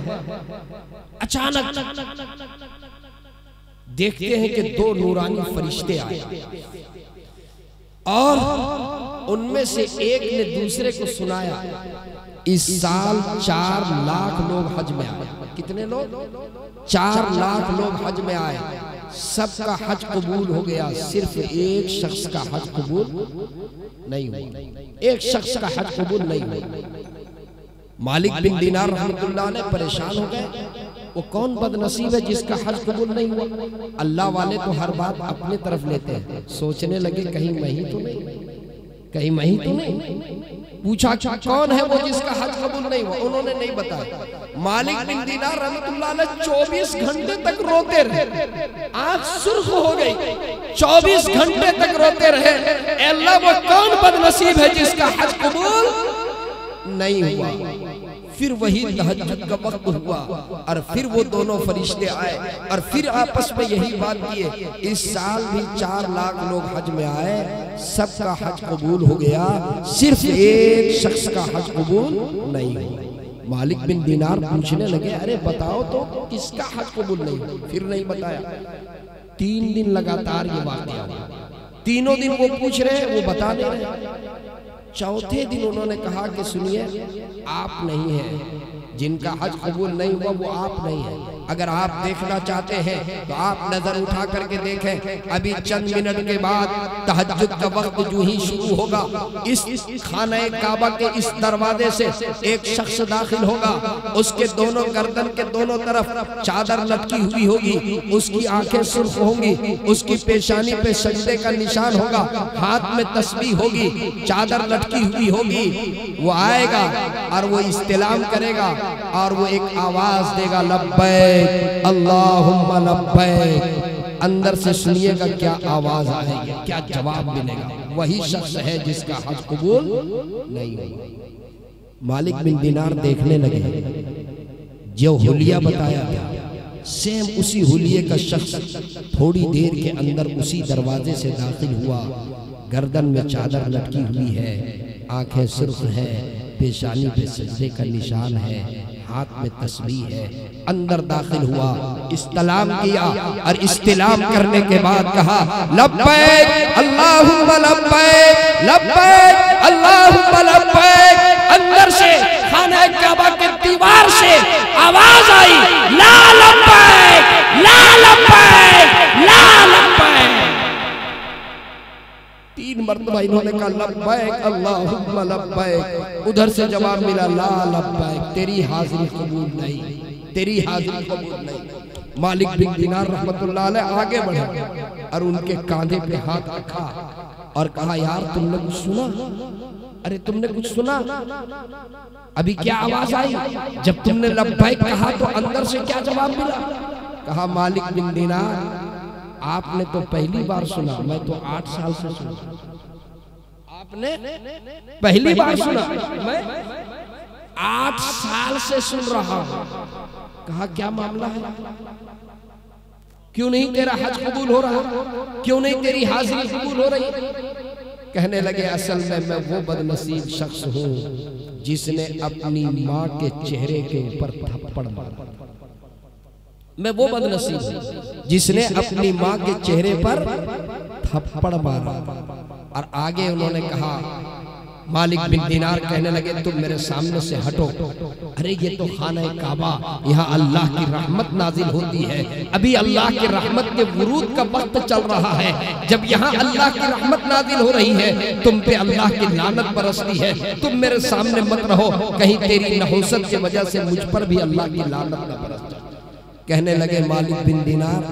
अचानक देखते हैं कि 2 नूरानी फरिश्ते आए और उनमें से एक ने दूसरे को सुनाया, इस साल 4 लाख लोग हज में आए। कितने लोग? 4 लाख लोग हज में आए। सबका हज कबूल हो गया, सिर्फ एक शख्स का हज कबूल नहीं हुआ। एक शख्स का हज कबूल नहीं हुआ। मालिक बिन दीनार रहमतुल्लाह ने परेशान हो गए। वो कौन बदनसीब है जिसका हज कबूल नहीं हुआ? अल्लाह वाले तो हर बात अपने तरफ लेते हैं। सोचने लगे कहीं मैं ही तो नहीं, कहीं मैं ही तो नहीं। पूछा कौन है वो जिसका हज कबूल नहीं हुआ? उन्होंने नहीं बताया। मालिक बिन दीनार रहमतुल्लाह अलैह 24 घंटे तक रोते रहे, आंख सुर्ख हो गई। 24 घंटे तक रोते रहे, अल्लाह वो कौन बदनसीब है जिसका हज कबूल नहीं हुआ? फिर वही तहज्जुद का वक्त हुआ और फिर वो दोनों फरिश्ते आए और फिर आपस में यही बात किए, इस साल भी 4 लाख लोग हज में आए, सबका हज कबूल हो गया, सिर्फ एक शख्स का हज कबूल नहीं हुआ। मालिक बिन दीनार पूछने लगे, अरे बताओ तो किसका हज कबूल नहीं हुआ? फिर नहीं बताया। 3 दिन लगातार ये वाक़या हुआ। तीनों दिन वो पूछ रहे, वो बता नहीं रहे। चौथे दिन उन्होंने कहा कि सुनिए, आप नहीं हैं जिनका हज कबूल नहीं हुआ, वो आप नहीं है, अगर आप देखना चाहते हैं तो आप नजर उठा करके देखें, अभी चंद मिनट के बाद तहज्जुद का वक्त जो ही शुरू होगा, इस खाना काबा के इस दरवाजे से एक शख्स दाखिल होगा, उसके दोनों गर्दन के दोनों तरफ चादर लटकी हुई होगी, उसकी आंखें सुर्ख होंगी, उसकी पेशानी पे सजदे का निशान होगा, हाथ में तस्बीह होगी, चादर लटकी हुई होगी। वो आएगा और वो इस्तिलाम करेगा और वो एक आवाज देगा, लब्बैक अल्लाहुम्मा लब्बैक। अंदर से सुनिएगा क्या आवाज आएगी, क्या जवाब मिलेगा। वही शख्स है जिसका हज कबूल नहीं हुआ। मालिक बिन दिनार देखने लगे, जो हुलिया बताया था सेम उसी हुलिये का शख्स थोड़ी देर के अंदर उसी दरवाजे से दाखिल हुआ। गर्दन में चादर लटकी हुई है, आंखें सुर्ख है, पेशानी पे सजदे का निशान है, हाथ में तस्बीह है। अंदर दाखिल हुआ, इस्तिलाम किया और इस्तिलाम करने के बाद कहा, लब्बैक अल्लाहुम्मा लब्बैक, लब्बैक अल्लाहुम्मा लब्बैक। अंदर से खाना काबा के दीवार से आवाज आई, ला लब्बैक, ला लब्बैक, ला लब्बैक। 3 मरतबा इन्होंने कहा, लब्बैक अल्लाहुम्मा लब्बैक। उधर से जवाब मिला, ला लब्बैक, तेरी हाजिरी कबूल नहीं, तेरी हाजिरी कबूल नहीं। मालिक बिन दिनार रहमतुल्लाह अलैह आगे बढ़े और उनके कांधे पे हाथ रखा और कहा, यार तुमने कुछ सुना? अरे तुमने कुछ सुना? अभी क्या आवाज आई? जब तुमने लब्बैक कहा तो अंदर से क्या जवाब मिला? कहा, मालिक बिन दिनार आपने तो पहली बार सुना, मैं तो 8 साल से सुना। आपने पहली बार सुना, मैं 8 साल से सुन रहा हूं। कहा, क्या मामला है? क्यों नहीं तेरा हज कबूल हो रहा? क्यों नहीं तेरी हाजिरी कबूल हो रही? कहने लगे, असल में मैं वो बदनसीब शख्स हूँ जिसने अपनी माँ के चेहरे के ऊपर थप्पड़ मारा। मैं वो बदनसीब हूँ जिसने अपनी माँ के चेहरे पर थप्पड़ मारा। और आगे उन्होंने कहा, मालिक बिन दिनार कहने लगे, तुम मेरे सामने से हटो। अरे ये तो खाना काबा, यहाँ अल्लाह की रहमत नाजिल होती है। अभी अल्लाह की रहमत के वुरूद का वक्त चल रहा है। जब यहाँ अल्लाह की रहमत नाजिल हो रही है, तुम पे अल्लाह की लानत बरसती है। तुम मेरे सामने मत रहो, कहीं तेरी नहुसत की वजह से मुझ पर भी अल्लाह की लानत न बरस जाए। कहने लगे, मालिक बिन दिनार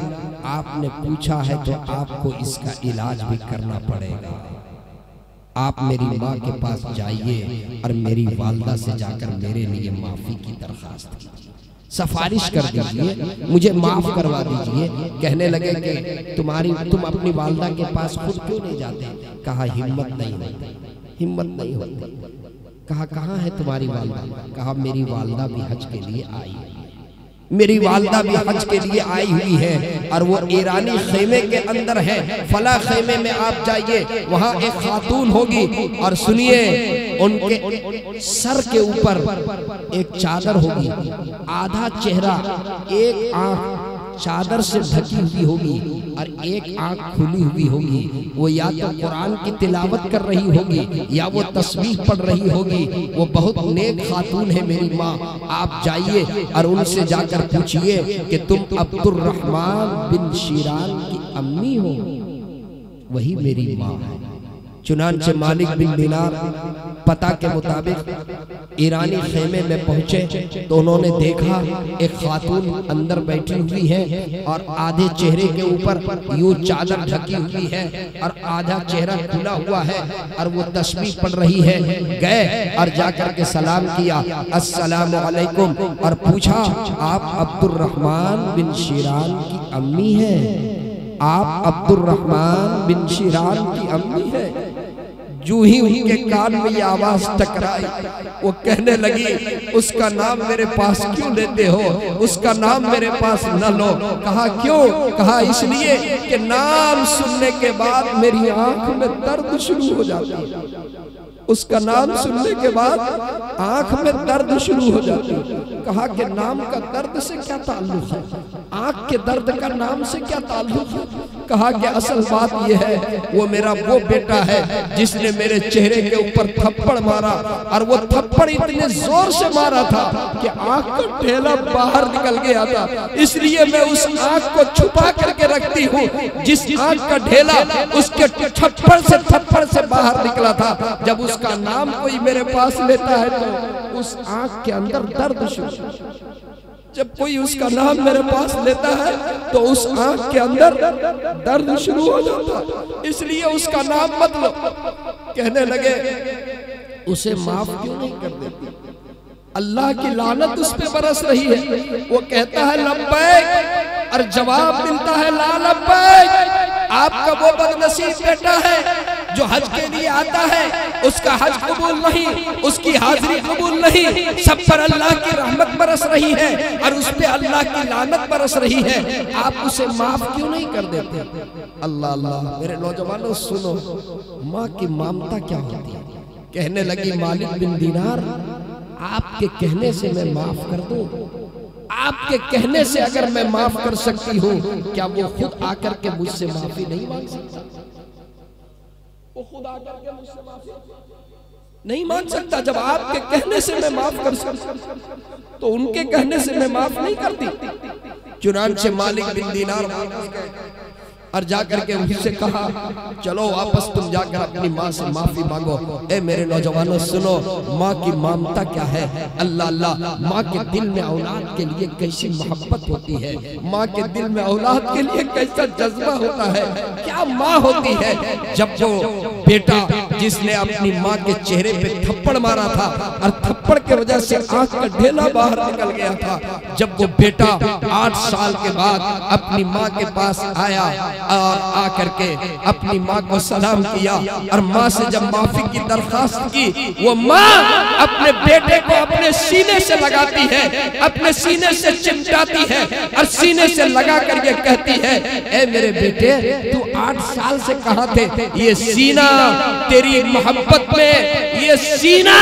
आपने पूछा है तो आपको इसका इलाज भी करना पड़ेगा। आप मेरी माँ के पास जाइए और मेरी वालदा से जाकर मेरे लिए माफी की दरखास्त कीजिए, सफारिश कर दीजिए, मुझे माफ करवा दीजिए। कहने लगे कि तुम अपनी वालदा के पास खुद क्यों नहीं जाते? कहा, हिम्मत नहीं होती, हिम्मत नहीं होती। कहा, कहाँ है तुम्हारी वालदा? कहा, मेरी वालदा भी हज के लिए आई है, मेरी वालदा भी हज के लिए आई हुई है और वो ईरानी खेमे के अंदर है। फला खेमे में आप जाइए, वहाँ एक खातून होगी और सुनिए, उनके सर के ऊपर एक चादर होगी, आधा चेहरा, एक आंख चादर से ढकी हुई होगी और एक आंख खुली हुई होगी। वो या तो कुरान की तिलावत कर रही होगी या वो तस्बीह पढ़ रही होगी। वो बहुत नेक खातून है मेरी माँ। आप जाइए और उनसे जाकर पूछिए कि तुम अब्दुर्रहमान बिन शीरान की अम्मी हो? वही मेरी माँ है। चुनांचे मालिक बिन दिनार पता के मुताबिक ईरानी खेमे में पहुंचे तो उन्होंने देखा एक खातून अंदर बैठी हुई है और आधे चेहरे के ऊपर यूं चादर ढकी हुई है और आधा चेहरा खुला हुआ है और वो तस्बीह पढ़ रही है। गए और जाकर के सलाम किया, अस्सलामु अलैकुम, और पूछा, आप अब्दुर्रहमान बिन शीरान की अम्मी हैं? आप अब्दुर्रहमान बिन शीरान की अम्मी है? जो ही उनके कान में ये आवाज टकराई, वो कहने लगी, उसका नाम मेरे पास क्यों लेते हो? उसका नाम मेरे पास न लो। कहा, क्यों? कहा, इसलिए कि नाम सुनने के बाद मेरी आंख में दर्द शुरू हो जाता है। उसका नाम सुनने के बाद आंख में दर्द शुरू हो जाती है। कहा कि नाम का दर्द से क्या ताल्लुक है? आंख के दर्द का नाम से क्या ताल्लुक है? कहा कि असल बात यह है वो मेरा वो बेटा है जिसने मेरे चेहरे के ऊपर थप्पड़ मारा, और वो थप्पड़ इतने जोर से मारा था कि आंख का ढेला बाहर निकल गया था। इसलिए मैं उस आंख को छुपा करके रखती हूँ। जिस आंख का ढेला उसके थप्पड़ से बाहर निकला था, जब उसका नाम कोई मेरे पास लेता है तो उस आंख के अंदर दर्द शुरू, जब कोई उसका नाम मेरे पास लेता है तो उस आंख के अंदर दर्द शुरू हो जाता। इसलिए उसका नाम मत लो। कहने लगे उसे माफ क्यों नहीं कर देती? अल्लाह की लानत उस पे बरस रही है। वो कहता है लब्बैक, और जवाब मिलता है ला लब्बैक। आपका वो बदनसीब बेटा है जो हज के लिए आता है, उसका हज कबूल नहीं, उसकी हाजिरी कबूल नहीं, सब पर अल्लाह की रहमत बरस रही है और उस पे अल्लाह की लानत बरस रही है। आप उसे माफ क्यों नहीं कर देते? अल्लाह अल्लाह। मेरे नौजवानों सुनो, माँ की ममता क्या होती है? कहने लगी मालिक बिन दीनार, आपके कहने से मैं माफ कर दूं? आपके कहने से अगर मैं माफ कर सकती हूँ, क्या वो खुद आकर के मुझसे माफी नहीं मांग सकता? वो खुद आकर के मुझसे माफी नहीं मांग सकता। जब आपके कहने से मैं माफ कर सकता तो उनके कहने से मैं माफ नहीं करती। चुनांचे मालिक बिन दीनार और जाकर के उनसे कहा चलो वापस तुम जाकर अपनी माँ से माफी मांगो। ए मेरे नौजवानों सुनो, माँ की ममता क्या है? अल्लाह अल्लाह। माँ के दिल में औलाद के लिए कैसी मोहब्बत होती है, माँ के दिल में औलाद के लिए कैसा जज्बा होता है, क्या माँ होती है। जब वो बेटा जिसने अपनी माँ के चेहरे पे थप्पड़ मारा था और थप्पड़ के वजह से आंख का ढेला बाहर निकल गया था, जब वो बेटा 8 साल के बाद अपनी माँ के पास आया और आकर के अपनी माँ को सलाम किया और माँ से जब माफी की दरखास्त की, वो माँ अपने बेटे को अपने सीने से लगाती है, अपने सीने से चिमटाती है और सीने से लगा कर ये कहती है, ए मेरे बेटे तू 8 साल से कहाँ थे? ये सीना तेरी मोहब्बत में, ये सीना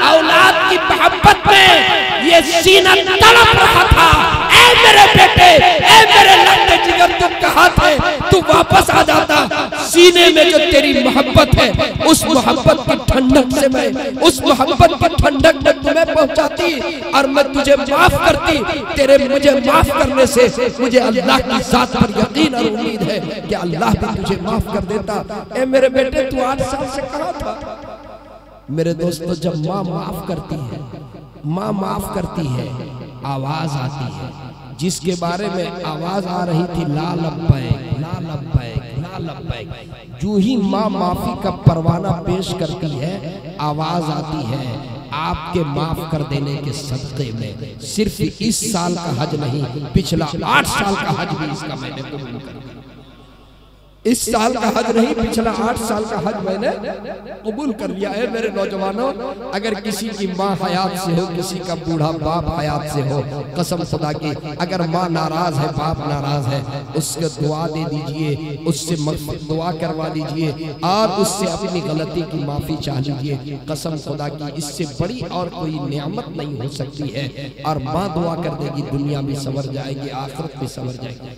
औलाद की मोहब्बत में, ये सीना तड़प रहा था। ए मेरे बेटे, ए मेरे लंबे जिगर, तुम कहाँ थे? तू वापस आ जाता। सीने में जो तेरी मोहब्बत है, उस मोहब्बत की ठंडक से मैं, उस मोहब्बत की ठंडक में तुम्हें पहुंचाती और मैं तुझे माफ करती। तेरे मुझे माफ करने से मुझे अल्लाह की जात पर यकीन और उम्मीद है कि अल्लाह भी तुझे माफ कर देता। ए मेरे बेटे तू 8 साल से कहाँ था? मेरे दोस्तों, जब माँ माफ करती है, माँ माफ करती है, आवाज आती है जिसके बारे में आवाज आ रही थी ला लब्बैक, ला लब्बैक, ला लब्बैक। जो ही माँ माफी का परवाना पेश करती है, आवाज आती है आपके माफ कर देने के सदक़े में सिर्फ इस साल का हज नहीं, पिछला 8 साल का हज भी इसका मैंने कबूल कर लिया। इस साल का हज नहीं, पिछला 8 साल का हज मैंने कबूल कर लिया है। मेरे नौजवानों, अगर किसी की माँ हयात से हो, किसी का बूढ़ा बाप हयात से हो, कसम खुदा की अगर माँ नाराज है, बाप नाराज है, उसको दुआ दे दीजिए, उससे दुआ करवा दीजिए और उससे अपनी गलती की माफी चाह लीजिए। कसम खुदा की इससे बड़ी और कोई नियामत नहीं हो सकती है। और माँ दुआ कर देगी, दुनिया भी संवर जाएगी, आखिरत भी संवर जाएगी।